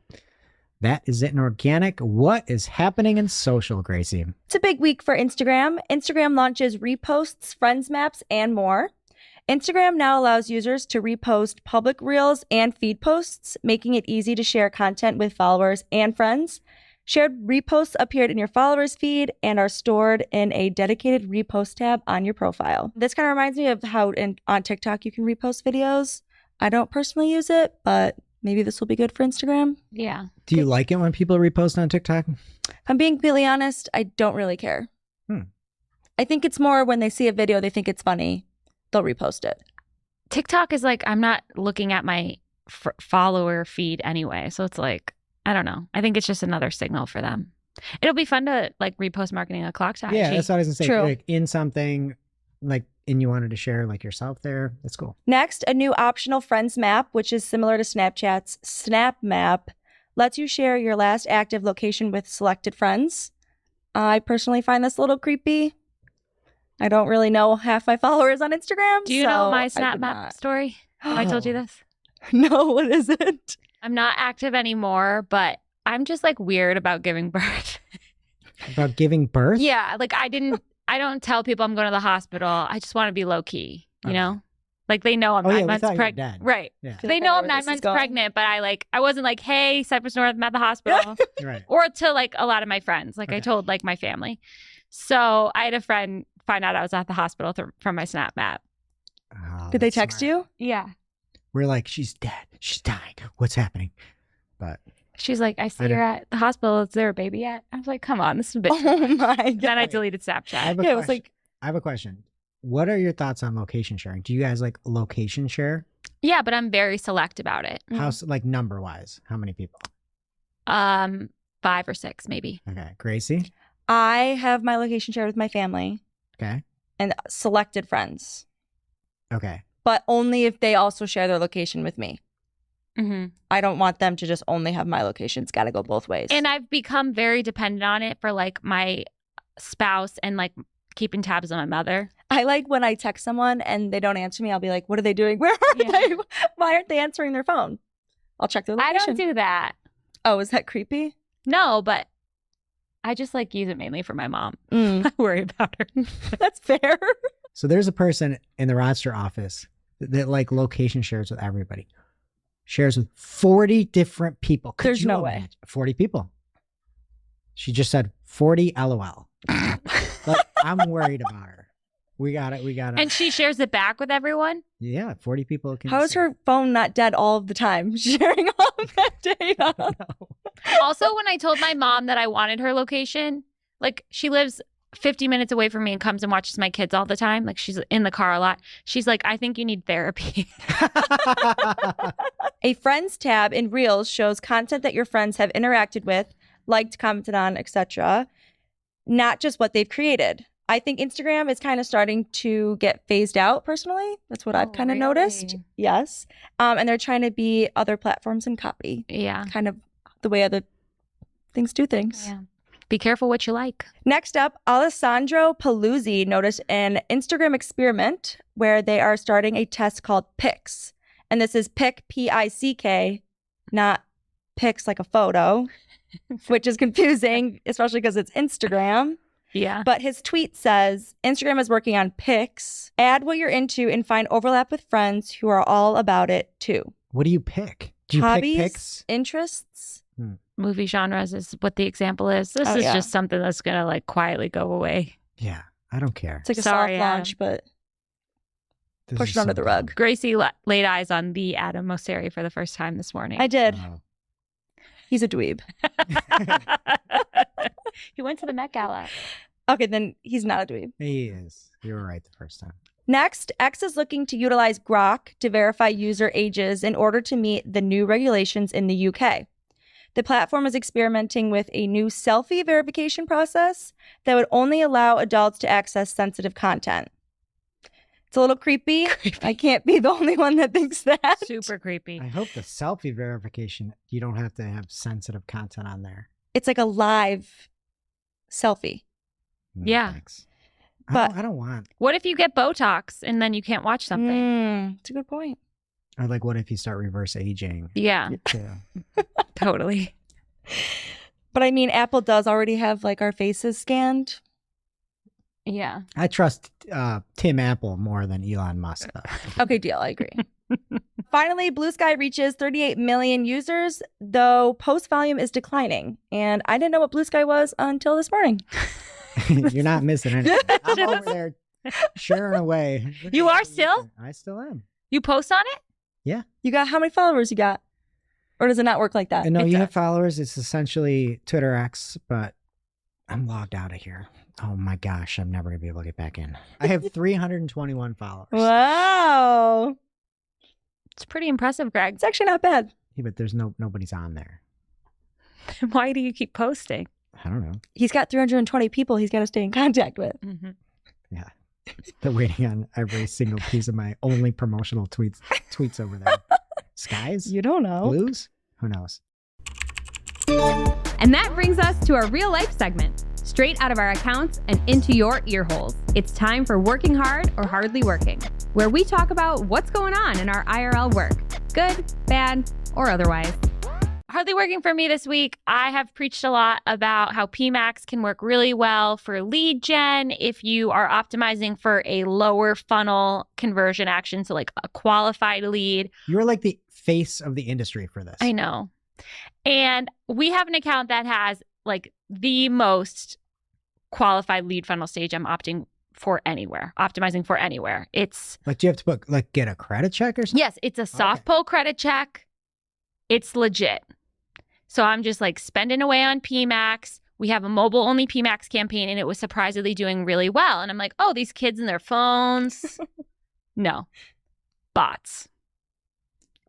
that is it in organic. What is happening in social, Gracie? It's a big week for Instagram. Instagram launches reposts, friends maps, and more. Instagram now allows users to repost public reels and feed posts, making it easy to share content with followers and friends. Shared reposts appeared in your followers feed and are stored in a dedicated repost tab on your profile. This kind of reminds me of how on TikTok you can repost videos. I don't personally use it, but maybe this will be good for Instagram. Yeah. Do you like it when people repost on TikTok? If I'm being completely honest, I don't really care. I think it's more when they see a video, they think it's funny, they'll repost it. TikTok is like, I'm not looking at my follower feed anyway. So it's like, I don't know. I think it's just another signal for them. It'll be fun to like repost marketing a clock to Yeah, IG. that's what I was going to say. True. Like in something, like, and you wanted to share like yourself there. That's cool. Next, a new optional friends map, which is similar to Snapchat's Snap Map, lets you share your last active location with selected friends. I personally find this a little creepy. I don't really know half my followers on Instagram. Do you so know my I Snap would Map not. story? Have I told you this? No, what is it? I'm not active anymore, but I'm just like weird about giving birth. About giving birth? Yeah, like I don't tell people I'm going to the hospital. I just want to be low key, you Okay. know? Like they know I'm Oh, yeah, 9 we months thought you were pregnant. dead. Right. Yeah. feel They like I know know I'm where 9 this is months going. pregnant, but I wasn't like, hey, Cypress North, I'm at the hospital. Right. Or to like a lot of my friends. Like I Okay. told like my family. So I had a friend find out I was at the hospital from my Snap Map. Oh, Did they that's text smart. you? Yeah. We're like, she's dead. She's dying. What's happening? But She's like, I see I you're at the hospital. Is there a baby yet? I was like, come on, this is a bit. Oh my god. Then I deleted I Snapchat. have a Yeah, it question. was like, I have a question. What are your thoughts on location sharing? Do you guys like location share? Yeah, but I'm very select about it. How like number wise? How many people? 5 or 6 maybe. Okay, Gracie. I have my location shared with my family Okay. and selected friends, Okay. but only if they also share their location with me. Mm-hmm. I don't want them to just only have my location. It's got to go both ways. And I've become very dependent on it for like my spouse and like keeping tabs on my mother. I like when I text someone and they don't answer me, I'll be like, what are they doing? Where are Yeah. they? Why aren't they answering their phone? I'll check their I location. don't do that. Oh, is that creepy? No, but I just like use it mainly for my mom. Mm, I worry about her. that's fair. So there's a person in the Rochester office that like location shares with everybody. Shares with 40 different people. Could There's you no way. imagine? 40 people. She just said 40 LOL. Like, I'm worried about her. We got it. And she shares it back with everyone. Yeah, 40 people can How is see. her phone not dead all of the time, sharing all of that data? Also, when I told my mom that I wanted her location, like she lives 50 minutes away from me and comes and watches my kids all the time. Like she's in the car a lot. She's like, I think you need therapy. A Friends tab in Reels shows content that your friends have interacted with, liked, commented on, etc., not just what they've created. I think Instagram is kind of starting to get phased out personally. That's what I've kind of noticed. Yes. And they're trying to be other platforms and copy. Yeah. Kind of the way other things do things. Yeah. Be careful what you like. Next up, Alessandro Paluzzi noticed an Instagram experiment where they are starting a test called Pics. And this is P-I-C-K, not pics like a photo, which is confusing, especially because it's Instagram. Yeah. But his tweet says, Instagram is working on Pics. Add what you're into and find overlap with friends who are all about it too. What do you pick? Do you Hobbies, pick pics? interests. Movie genres is what the example is. This is just something that's going to like quietly go away. Yeah, I don't care. It's like a Sorry, soft launch, but This push is it under so the rug. Gracie laid eyes on the Adam Mosseri for the first time this morning. I did. dumb. He's a dweeb. He went to the Met Gala. Okay, then he's not a dweeb. He is. You were right the first time. Next, X is looking to utilize Grok to verify user ages in order to meet the new regulations in the UK. The platform is experimenting with a new selfie verification process that would only allow adults to access sensitive content. It's a little creepy. I can't be the only one that thinks that. Super creepy. I hope the selfie verification, you don't have to have sensitive content on there. It's like a live selfie. No, Yeah. thanks. But- I don't want. What if you get Botox and then you can't watch something? It's a good point. Or like, what if you start reverse aging? Yeah, Yeah. totally. But I mean, Apple does already have like our faces scanned. Yeah. I trust Tim Apple more than Elon Musk, though. Okay, deal. I agree. Finally, Blue Sky reaches 38 million users, though post volume is declining. And I didn't know what Blue Sky was until this morning. You're not missing anything. I'm over there sharing away. You are still? I still am. You post on it? You got how many followers you got? Or does it not work like that? And no, It you have does. followers. It's essentially Twitter X, but I'm logged out of here. Oh my gosh, I'm never gonna be able to get back in. I have 321 followers. Wow. It's pretty impressive, Greg. It's actually not bad. Yeah, but there's nobody's on there. Why do you keep posting? I don't know. He's got 320 people he's got to stay in contact with. Mm-hmm. Yeah, they're waiting on every single piece of my only promotional tweets over there. Skies, You don't know. blues, who knows? And that brings us to our real life segment, straight out of our accounts and into your ear holes. It's time for Working Hard or Hardly Working, where we talk about what's going on in our IRL work, good, bad, or otherwise. Hardly working for me this week. I have preached a lot about how PMAX can work really well for lead gen if you are optimizing for a lower funnel conversion action, so like a qualified lead. You're like the face of the industry for this. I know. And we have an account that has like the most qualified lead funnel stage I'm optimizing for anywhere. It's Like, do you have to put get a credit check or something? yes, it's a soft pull credit check. It's legit. So I'm just like spending away on PMAX. We have a mobile only PMAX campaign and it was surprisingly doing really well. And I'm like, oh, these kids and their phones. No, bots.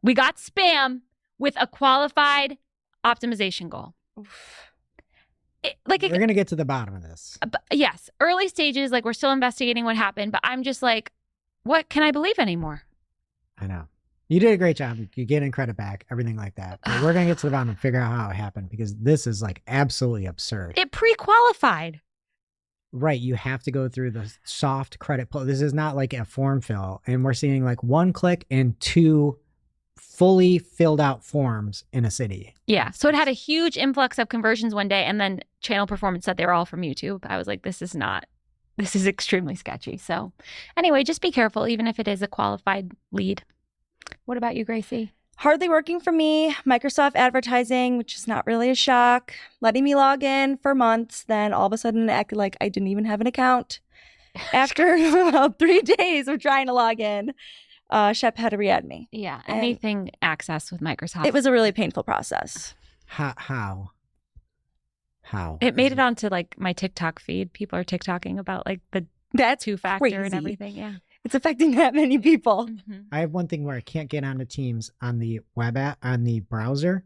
We got spam with a qualified optimization goal. We're gonna get to the bottom of this. Yes, early stages, like we're still investigating what happened, but I'm just like, what can I believe anymore? I know. You did a great job. You're getting credit back, everything like that. But we're gonna get to the bottom and figure out how it happened because this is like absolutely absurd. It pre-qualified. Right, you have to go through the soft credit pull. This is not like a form fill, and we're seeing like one click and two fully filled out forms in a city. Yeah. So it had a huge influx of conversions one day, and then channel performance said they were all from YouTube. I was like, this is extremely sketchy. So anyway, just be careful, even if it is a qualified lead. What about you, Gracie? Hardly working for me. Microsoft advertising, which is not really a shock. Letting me log in for months. Then all of a sudden it acted like I didn't even have an account. After about 3 days of trying to log in, Shep had to re-add me. Yeah. And- Anything access with Microsoft. It was a really painful process. How? How? It made it onto like my TikTok feed. People are TikToking about like the That's two-factor and crazy. everything. Yeah. It's affecting that many people. Mhm. I have one thing where I can't get onto Teams on the web app, on the browser.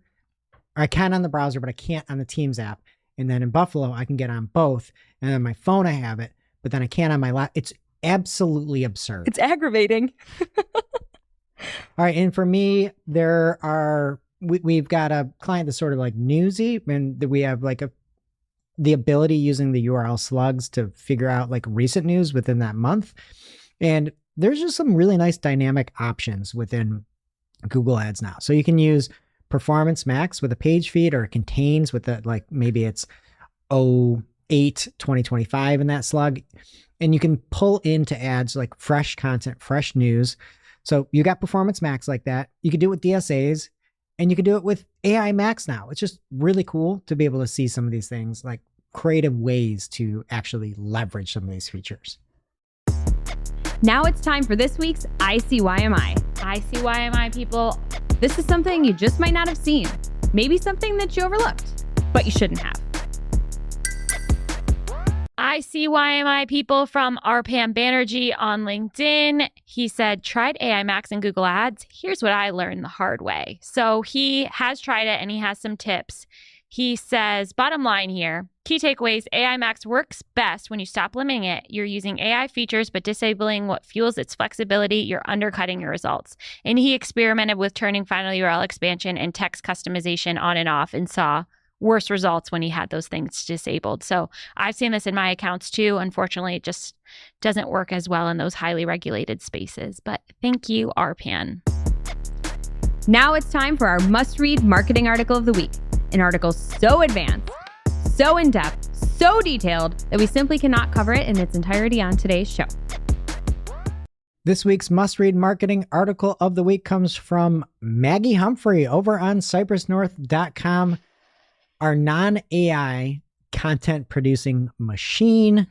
Or I can on the browser, but I can't on the Teams app. And then in Buffalo, I can get on both. And on my phone, I have it, but then I can't on my laptop. It's absolutely absurd. It's aggravating. All right. And for me, we've got a client that's sort of like newsy, and we have like the ability using the URL slugs to figure out like recent news within that month. And there's just some really nice dynamic options within Google Ads now. So you can use Performance Max with a page feed, or it contains with the, like maybe it's 08/2025 in that slug. And you can pull into ads like fresh content, fresh news. So you got Performance Max like that. You could do it with DSAs, and you could do it with AI Max now. It's just really cool to be able to see some of these things, like creative ways to actually leverage some of these features. Now it's time for this week's ICYMI. ICYMI people. This is something you just might not have seen. Maybe something that you overlooked, but you shouldn't have. ICYMI people from Arpan Banerjee on LinkedIn. He said, tried AI Max and Google Ads. Here's what I learned the hard way. So he has tried it and he has some tips. He says, bottom line here, key takeaways, AI Max works best when you stop limiting it. You're using AI features, but disabling what fuels its flexibility. You're undercutting your results. And he experimented with turning final URL expansion and text customization on and off and saw worse results when he had those things disabled. So I've seen this in my accounts too. Unfortunately, it just doesn't work as well in those highly regulated spaces. But thank you, Arpan. Now it's time for our must-read marketing article of the week. An article so advanced, so in-depth, so detailed that we simply cannot cover it in its entirety on today's show. This week's must-read marketing article of the week comes from Maggie Humphrey over on cypressnorth.com. Our non-AI content producing machine.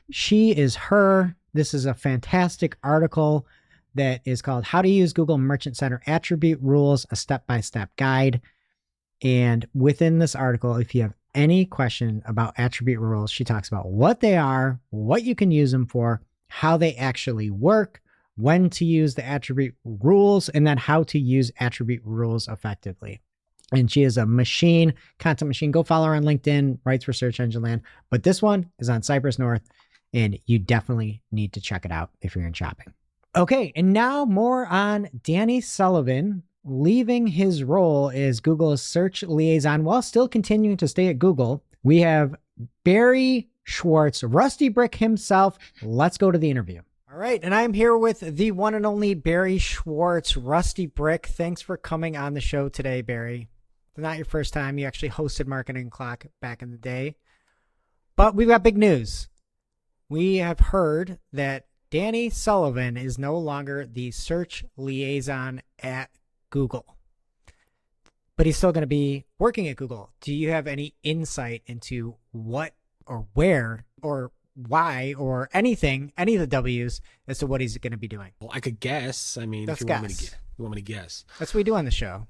She is her. This is a fantastic article that is called How to Use Google Merchant Center Attribute Rules, a step-by-step guide. And within this article, if you have any question about attribute rules, she talks about what they are, what you can use them for, how they actually work, when to use the attribute rules, and then how to use attribute rules effectively. And she is a machine, content machine. Go follow her on LinkedIn, writes for Search Engine Land. But this one is on Cypress North, and you definitely need to check it out if you're in shopping. Okay, and now more on Danny Sullivan leaving his role as Google's search liaison while still continuing to stay at Google. We have Barry Schwartz, Rusty Brick himself. Let's go to the interview. All right, and I'm here with the one and only Barry Schwartz, Rusty Brick. Thanks for coming on the show today, Barry. It's not your first time. You actually hosted Marketing Clock back in the day. But we've got big news. We have heard that Danny Sullivan is no longer the search liaison at Google, but he's still going to be working at Google. Do you have any insight into what or where or why or anything, any of the W's as to what he's going to be doing? Well, I could guess. I mean, Let's if you want guess. you want me to guess. That's what we do on the show.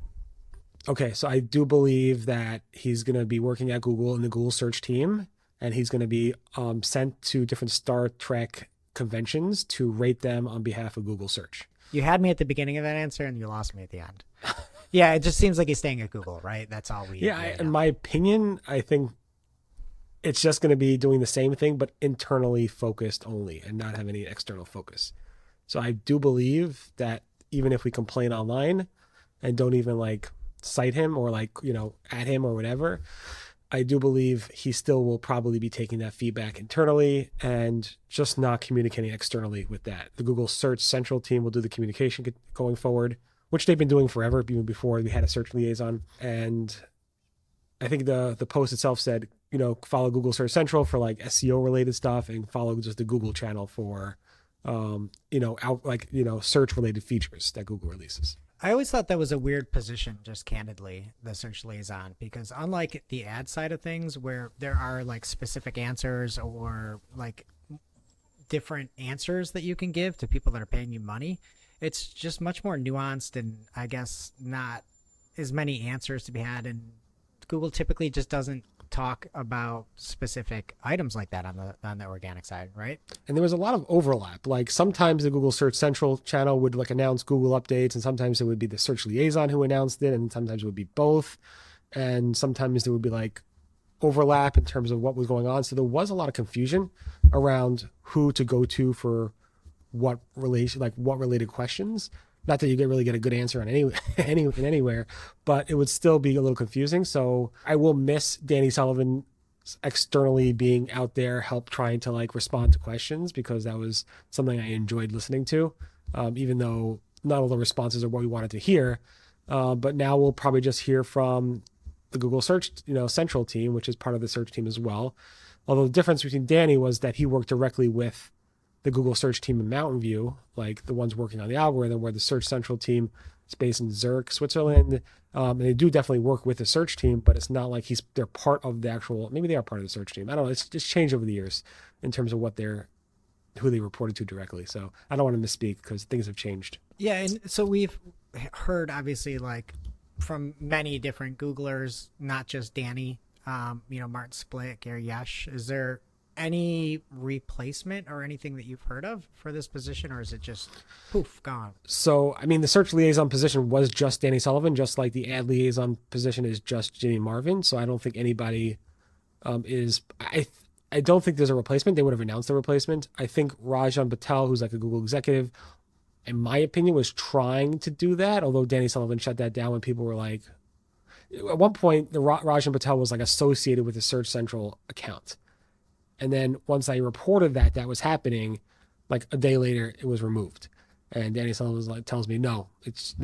Okay, so I do believe that he's going to be working at Google in the Google search team, and he's going to be sent to different Star Trek conventions to rate them on behalf of Google search. You had me at the beginning of that answer and you lost me at the end. Yeah, it just seems like he's staying at Google, right? That's all we Yeah, really in know. my opinion, I think it's just going to be doing the same thing, but internally focused only and not have any external focus. So I do believe that even if we complain online and don't even like cite him or like, at him or whatever, I do believe he still will probably be taking that feedback internally and just not communicating externally with that. The Google Search Central team will do the communication going forward, which they've been doing forever, even before we had a search liaison. And I think the post itself said, follow Google Search Central for like SEO related stuff and follow just the Google channel for, search related features that Google releases. I always thought that was a weird position, just candidly, the search liaison, because unlike the ad side of things where there are like specific answers or like different answers that you can give to people that are paying you money, it's just much more nuanced and I guess not as many answers to be had. And Google typically just doesn't talk about specific items like that on the organic side, right? And there was a lot of overlap. Like sometimes the Google Search Central channel would like announce Google updates, and sometimes it would be the Search Liaison who announced it, and sometimes it would be both. And sometimes there would be like overlap in terms of what was going on. So there was a lot of confusion around who to go to for what related questions. Not that you really get a good answer on anywhere, but it would still be a little confusing. So I will miss Danny Sullivan externally being out there, trying to like respond to questions, because that was something I enjoyed listening to, even though not all the responses are what we wanted to hear. But now we'll probably just hear from the Google Search, Central team, which is part of the search team as well. Although the difference between Danny was that he worked directly with the Google Search team in Mountain View, like the ones working on the algorithm, where the Search Central team is based in Zurich, Switzerland. And they do definitely work with the search team, but it's not like they're part of the actual, maybe they are part of the search team. I don't know. It's just changed over the years in terms of who they reported to directly. So I don't want to misspeak because things have changed. Yeah. And so we've heard obviously like from many different Googlers, not just Danny, Martin Split, Gary Yesh. Is there any replacement or anything that you've heard of for this position, or is it just poof, gone? So, I mean, the search liaison position was just Danny Sullivan, just like the ad liaison position is just Jimmy Marvin. So I don't think anybody I don't think there's a replacement. They would have announced the replacement. I think Rajan Patel, who's like a Google executive, in my opinion, was trying to do that, although Danny Sullivan shut that down when people were like, at one point, the Rajan Patel was like associated with the Search Central account. And then once I reported that was happening, like a day later, it was removed. And Danny Sullivan tells me, no,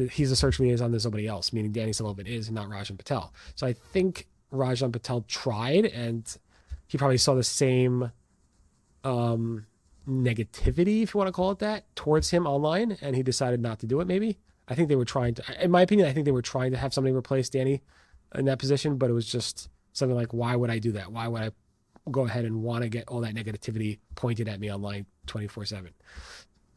he's a search liaison, there's somebody else, meaning Danny Sullivan is, not Rajan Patel. So I think Rajan Patel tried, and he probably saw the same negativity, if you want to call it that, towards him online, and he decided not to do it, maybe. I think they were trying to, in my opinion, I think they were trying to have somebody replace Danny in that position, but it was just something like, why would I do that? Why would I go ahead and want to get all that negativity pointed at me online 24/7?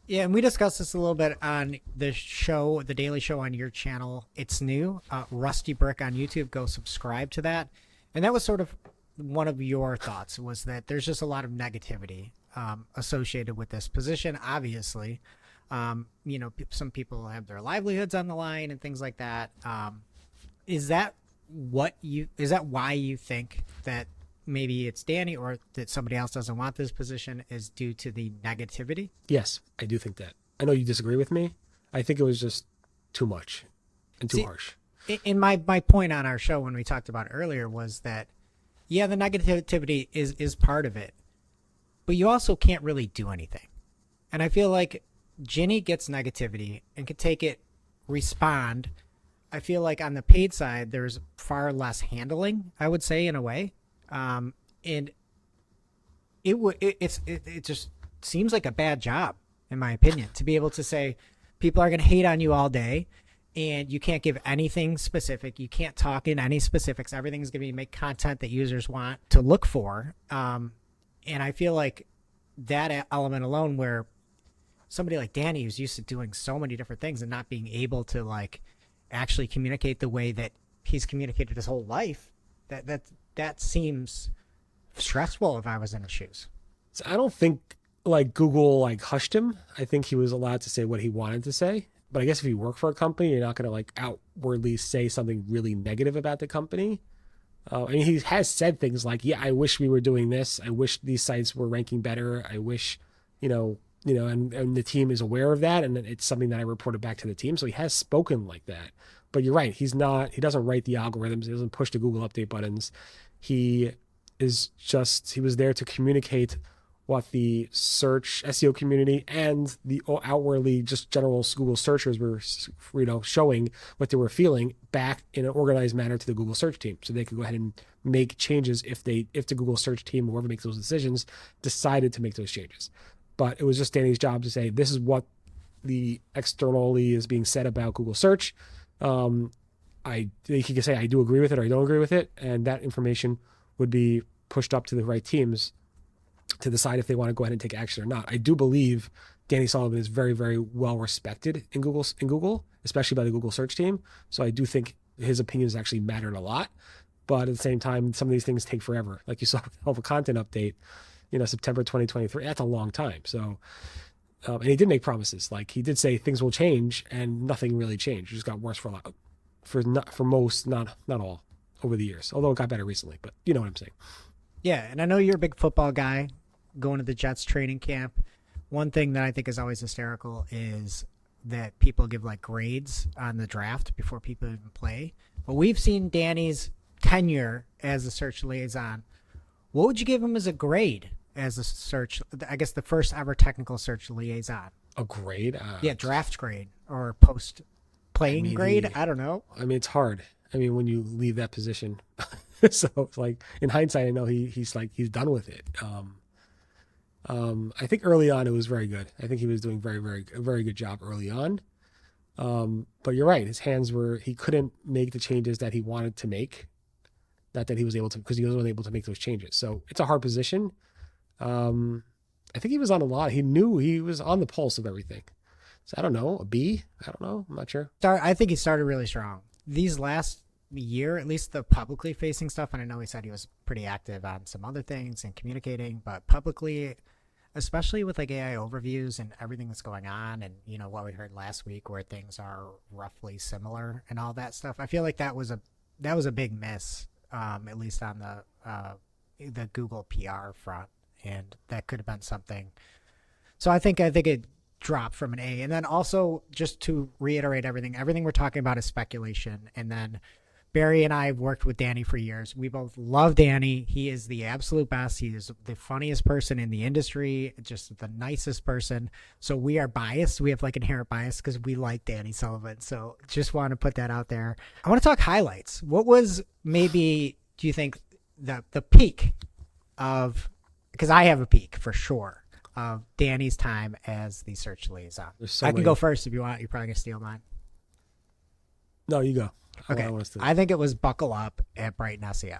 Yeah, and we discussed this a little bit on the show, the Daily Show on your channel. It's new, Rusty Brick on YouTube. Go subscribe to that. And that was sort of one of your thoughts, was that there's just a lot of negativity associated with this position. Obviously, some people have their livelihoods on the line and things like that. Is that why you think that maybe it's Danny, or that somebody else doesn't want this position, is due to the negativity? Yes, I do think that. I know you disagree with me. I think it was just too much and too harsh. And my point on our show when we talked about it earlier was that, yeah, the negativity is part of it, but you also can't really do anything. And I feel like Ginny gets negativity and can take it, respond. I feel like on the paid side, there's far less handling, I would say, in a way. And it just seems like a bad job, in my opinion, to be able to say people are going to hate on you all day, and you can't give anything specific. You can't talk in any specifics. Everything's going to be make content that users want to look for. And I feel like that element alone, where somebody like Danny, who's used to doing so many different things and not being able to like actually communicate the way that he's communicated his whole life, that seems stressful if I was in his shoes. So I don't think like Google like hushed him. I think he was allowed to say what he wanted to say. But I guess if you work for a company, you're not going to like outwardly say something really negative about the company. I mean, he has said things like, yeah, I wish we were doing this. I wish these sites were ranking better. I wish, and the team is aware of that. And it's something that I reported back to the team. So he has spoken like that. But you're right. He doesn't write the algorithms. He doesn't push the Google update buttons. He was there to communicate what the search SEO community and the outwardly just general Google searchers were, showing what they were feeling back in an organized manner to the Google search team. So they could go ahead and make changes if the Google search team, whoever makes those decisions, decided to make those changes. But it was just Danny's job to say, this is what the externally is being said about Google search. He could say, I do agree with it or I don't agree with it. And that information would be pushed up to the right teams to decide if they want to go ahead and take action or not. I do believe Danny Sullivan is very, very well respected in Google, especially by the Google search team. So I do think his opinions actually mattered a lot. But at the same time, some of these things take forever. Like you saw with the Helpful Content update, September 2023, that's a long time. So, and he did make promises. Like he did say things will change, and nothing really changed. It just got worse for a lot, for most, not all, over the years. Although it got better recently, but you know what I'm saying. Yeah, and I know you're a big football guy, going to the Jets training camp. One thing that I think is always hysterical is that people give like grades on the draft before people even play. But we've seen Danny's tenure as a search liaison. What would you give him as a grade as a search, I guess the first ever technical search liaison? A grade? Yeah, draft grade or post playing grade. I don't know. I mean, it's hard. I mean, when you leave that position, so it's like in hindsight, I know he's done with it. I think early on it was very good. I think he was doing a very good job early on. But you're right. His hands he couldn't make the changes that he wanted to make. Not that he was able to, because he wasn't able to make those changes. So it's a hard position. I think he was on a lot. He knew he was on the pulse of everything. So I don't know, a B? I don't know. I'm not sure. I think he started really strong. These last year, at least the publicly facing stuff, and I know he said he was pretty active on some other things and communicating, but publicly, especially with like AI overviews and everything that's going on, and what we heard last week where things are roughly similar and all that stuff, I feel like that was a big miss, at least on the Google PR front, and that could have been something. So I think it dropped from an A. And then also, just to reiterate everything we're talking about is speculation. And then Barry and I have worked with Danny for years. We both love Danny. He is the absolute best. He is the funniest person in the industry, just the nicest person. So we are biased. We have like inherent bias because we like Danny Sullivan. So just want to put that out there. I want to talk highlights. What was maybe, do you think, the peak of, because I have a peak for sure, of Danny's time as the search liaison? I can go first if you want. You're probably going to steal mine. No, you go. Okay. I think it was Buckle Up at Brighton SEO.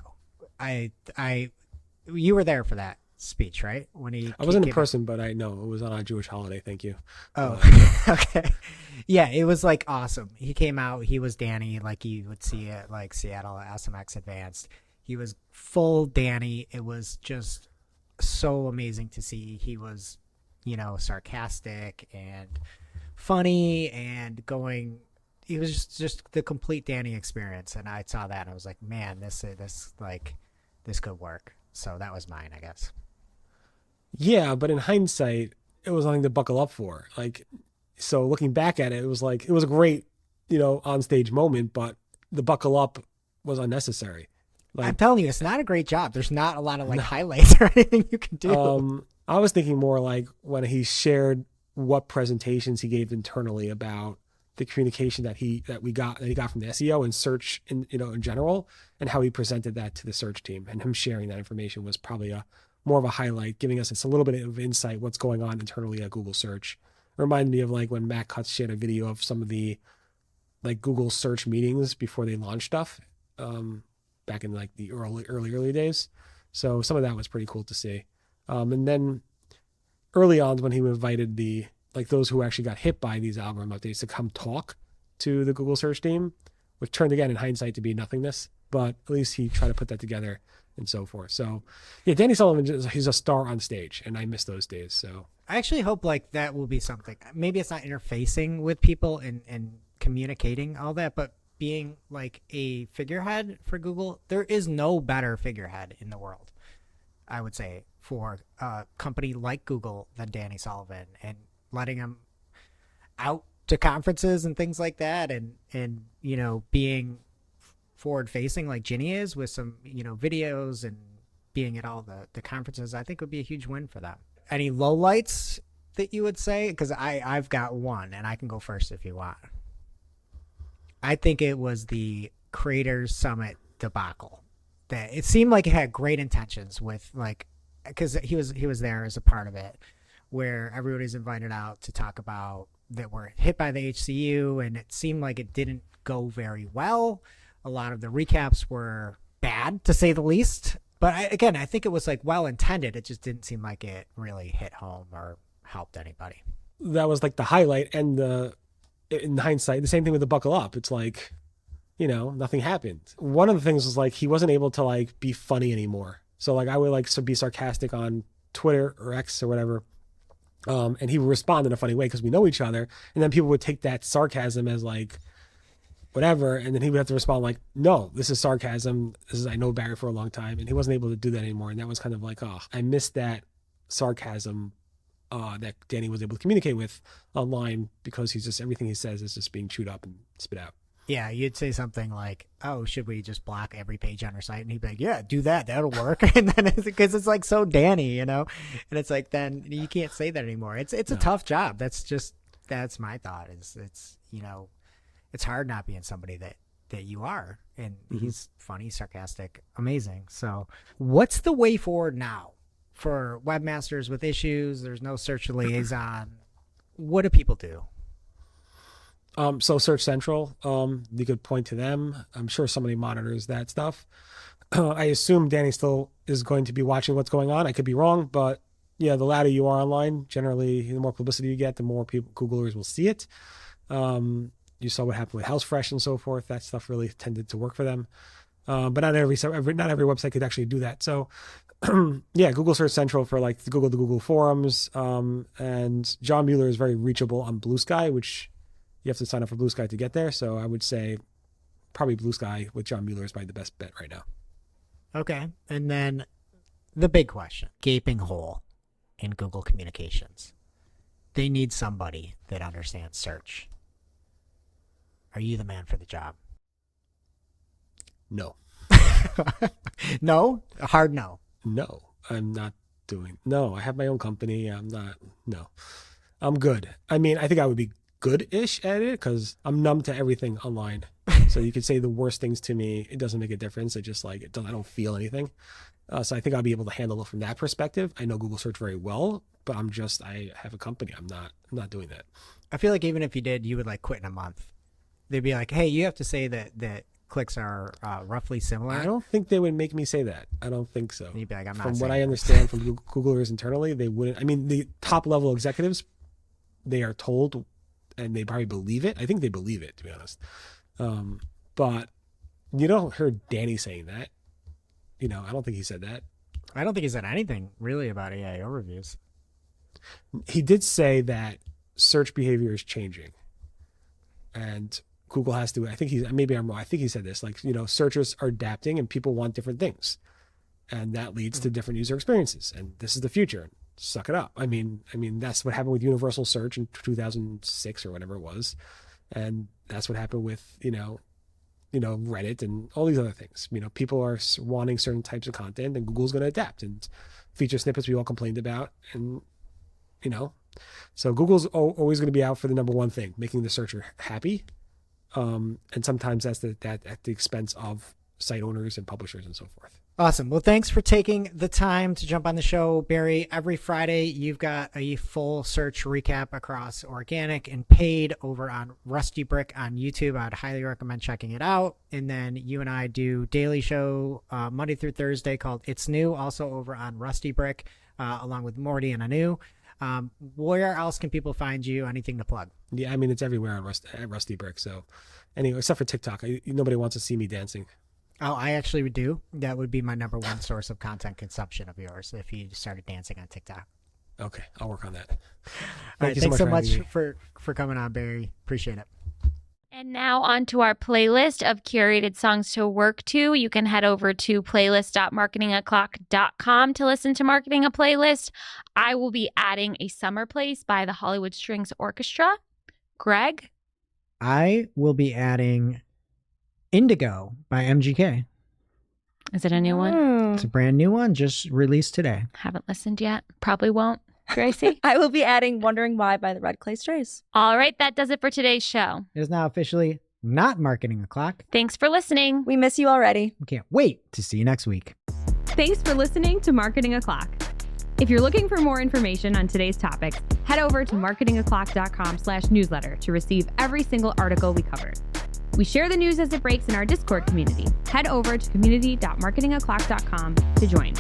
You were there for that speech, right? I wasn't in person, but I know it was on a Jewish holiday. Thank you. Oh, okay. Yeah, it was like awesome. He came out. He was Danny, like you would see it like Seattle SMX Advanced. He was full Danny. It was just so amazing to see. He was, sarcastic and funny and going. It was just the complete Danny experience, and I saw that and I was like, man, this could work. So that was mine, I guess. Yeah, but in hindsight, it was nothing to buckle up for. Like, so looking back at it, it was a great, on stage moment, but the buckle up was unnecessary. I'm telling you, it's not a great job. There's not a lot of highlights or anything you can do. I was thinking more like when he shared what presentations he gave internally about the communication that he got from the SEO and search in general, and how he presented that to the search team, and him sharing that information was probably more of a highlight, giving us a little bit of insight what's going on internally at Google Search. It reminded me of like when Matt Cutts shared a video of some of the like Google Search meetings before they launched stuff, back in like the early days. So some of that was pretty cool to see. And then early on when he invited those who actually got hit by these algorithm updates to come talk to the Google search team, which turned again in hindsight to be nothingness, but at least he tried to put that together and so forth. So yeah, Danny Sullivan, he's a star on stage, and I miss those days. So I actually hope that will be something. Maybe it's not interfacing with people and communicating all that, but being like a figurehead for Google. There is no better figurehead in the world, I would say, for a company like Google than Danny Sullivan, and letting him out to conferences and things like that, and being forward facing like Ginny is with some videos and being at all the conferences, I think would be a huge win for them. Any lowlights that you would say? Because I've got one, and I can go first if you want. I think it was the Creators Summit debacle. That it seemed like it had great intentions with because he was there as a part of it, where everybody's invited out to talk about that we're hit by the HCU, and it seemed like it didn't go very well. A lot of the recaps were bad, to say the least. But I think it was well intended. It just didn't seem like it really hit home or helped anybody. That was like the highlight, and in hindsight, the same thing with the buckle up. It's like nothing happened. One of the things was like, he wasn't able to like be funny anymore. So like I would like be sarcastic on Twitter or X or whatever. And he would respond in a funny way because we know each other. And then people would take that sarcasm as like whatever. And then he would have to respond like, no, this is sarcasm. I know Barry for a long time. And he wasn't able to do that anymore. And that was kind of like, oh, I missed that sarcasm that Danny was able to communicate with online, because everything he says is just being chewed up and spit out. Yeah, you'd say something like, oh, should we just block every page on our site? And he'd be like, yeah, do that. That'll work. And then because it's like so Danny, and it's like, then you can't say that anymore. It's a tough job. That's my thought is it's hard not being somebody that you are. And he's funny, sarcastic, amazing. So what's the way forward now for webmasters with issues? There's no search liaison. What do people do? So Search Central, you could point to them. I'm sure somebody monitors that stuff. I assume Danny still is going to be watching what's going on. I could be wrong, but yeah, the louder you are online, generally, the more publicity you get, the more people, Googlers will see it. You saw what happened with HouseFresh and so forth. That stuff really tended to work for them. But not every website could actually do that. So yeah, Google Search Central for like the Google forums. And John Mueller is very reachable on Blue Sky, which you have to sign up for Blue Sky to get there. So I would say probably Blue Sky with John Mueller is probably the best bet right now. Okay. And then the big question, gaping hole in Google communications. They need somebody that understands search. Are you the man for the job? No. No? A hard no. No, I'm not doing. No, I have my own company. I'm not. No, I'm good. I mean, I think I would be good-ish at it because I'm numb to everything online. So you could say the worst things to me. It doesn't make a difference. It just like, I don't feel anything. So I think I'll be able to handle it from that perspective. I know Google Search very well, but I have a company. I'm not doing that. I feel like even if you did, you would like quit in a month. They'd be like, hey, you have to say that clicks are roughly similar. I don't think they would make me say that. I don't think so. And you'd be like, I'm not from saying what I that. understand from Googlers internally, they wouldn't. I mean, the top level executives, they are told, and they probably believe it. I think they believe it, to be honest. But you don't hear Danny saying that. I don't think he said that. I don't think he said anything really about AI overviews. He did say that search behavior is changing, and Google has to. Maybe I'm wrong. I think he said this. Like, searchers are adapting, and people want different things, and that leads to different user experiences. And this is the future. Suck it up. I mean, that's what happened with universal search in 2006 or whatever it was, and that's what happened with Reddit and all these other things. People are wanting certain types of content, and Google's going to adapt. And feature snippets we all complained about, and so Google's always going to be out for the number one thing, making the searcher happy. And sometimes that's at the expense of site owners and publishers and so forth. Awesome. Well, thanks for taking the time to jump on the show, Barry. Every Friday, you've got a full search recap across organic and paid over on Rusty Brick on YouTube. I'd highly recommend checking it out. And then you and I do daily show Monday through Thursday called It's New, also over on Rusty Brick, along with Morty and Anu. Where else can people find you? Anything to plug? Yeah, I mean, it's everywhere on Rusty Brick. So anyway, except for TikTok, nobody wants to see me dancing. Oh, I actually would do. That would be my number one source of content consumption of yours if you started dancing on TikTok. Okay, I'll work on that. All right, thanks so much for coming on, Barry. Appreciate it. And now on to our playlist of curated songs to work to. You can head over to playlist.marketingoclock.com to listen to Marketing a Playlist. I will be adding A Summer Place by the Hollywood Strings Orchestra. Greg? I will be adding Indigo by MGK. Is it a new one? It's a brand new one, just released today. Haven't listened yet. Probably won't. Gracie? I will be adding Wondering Why by the Red Clay Strays. All right, that does it for today's show. It is now officially not Marketing O'Clock. Thanks for listening. We miss you already. We can't wait to see you next week. Thanks for listening to Marketing O'Clock. If you're looking for more information on today's topics, head over to marketingoclock.com/newsletter to receive every single article we covered. We share the news as it breaks in our Discord community. Head over to community.marketingoclock.com to join.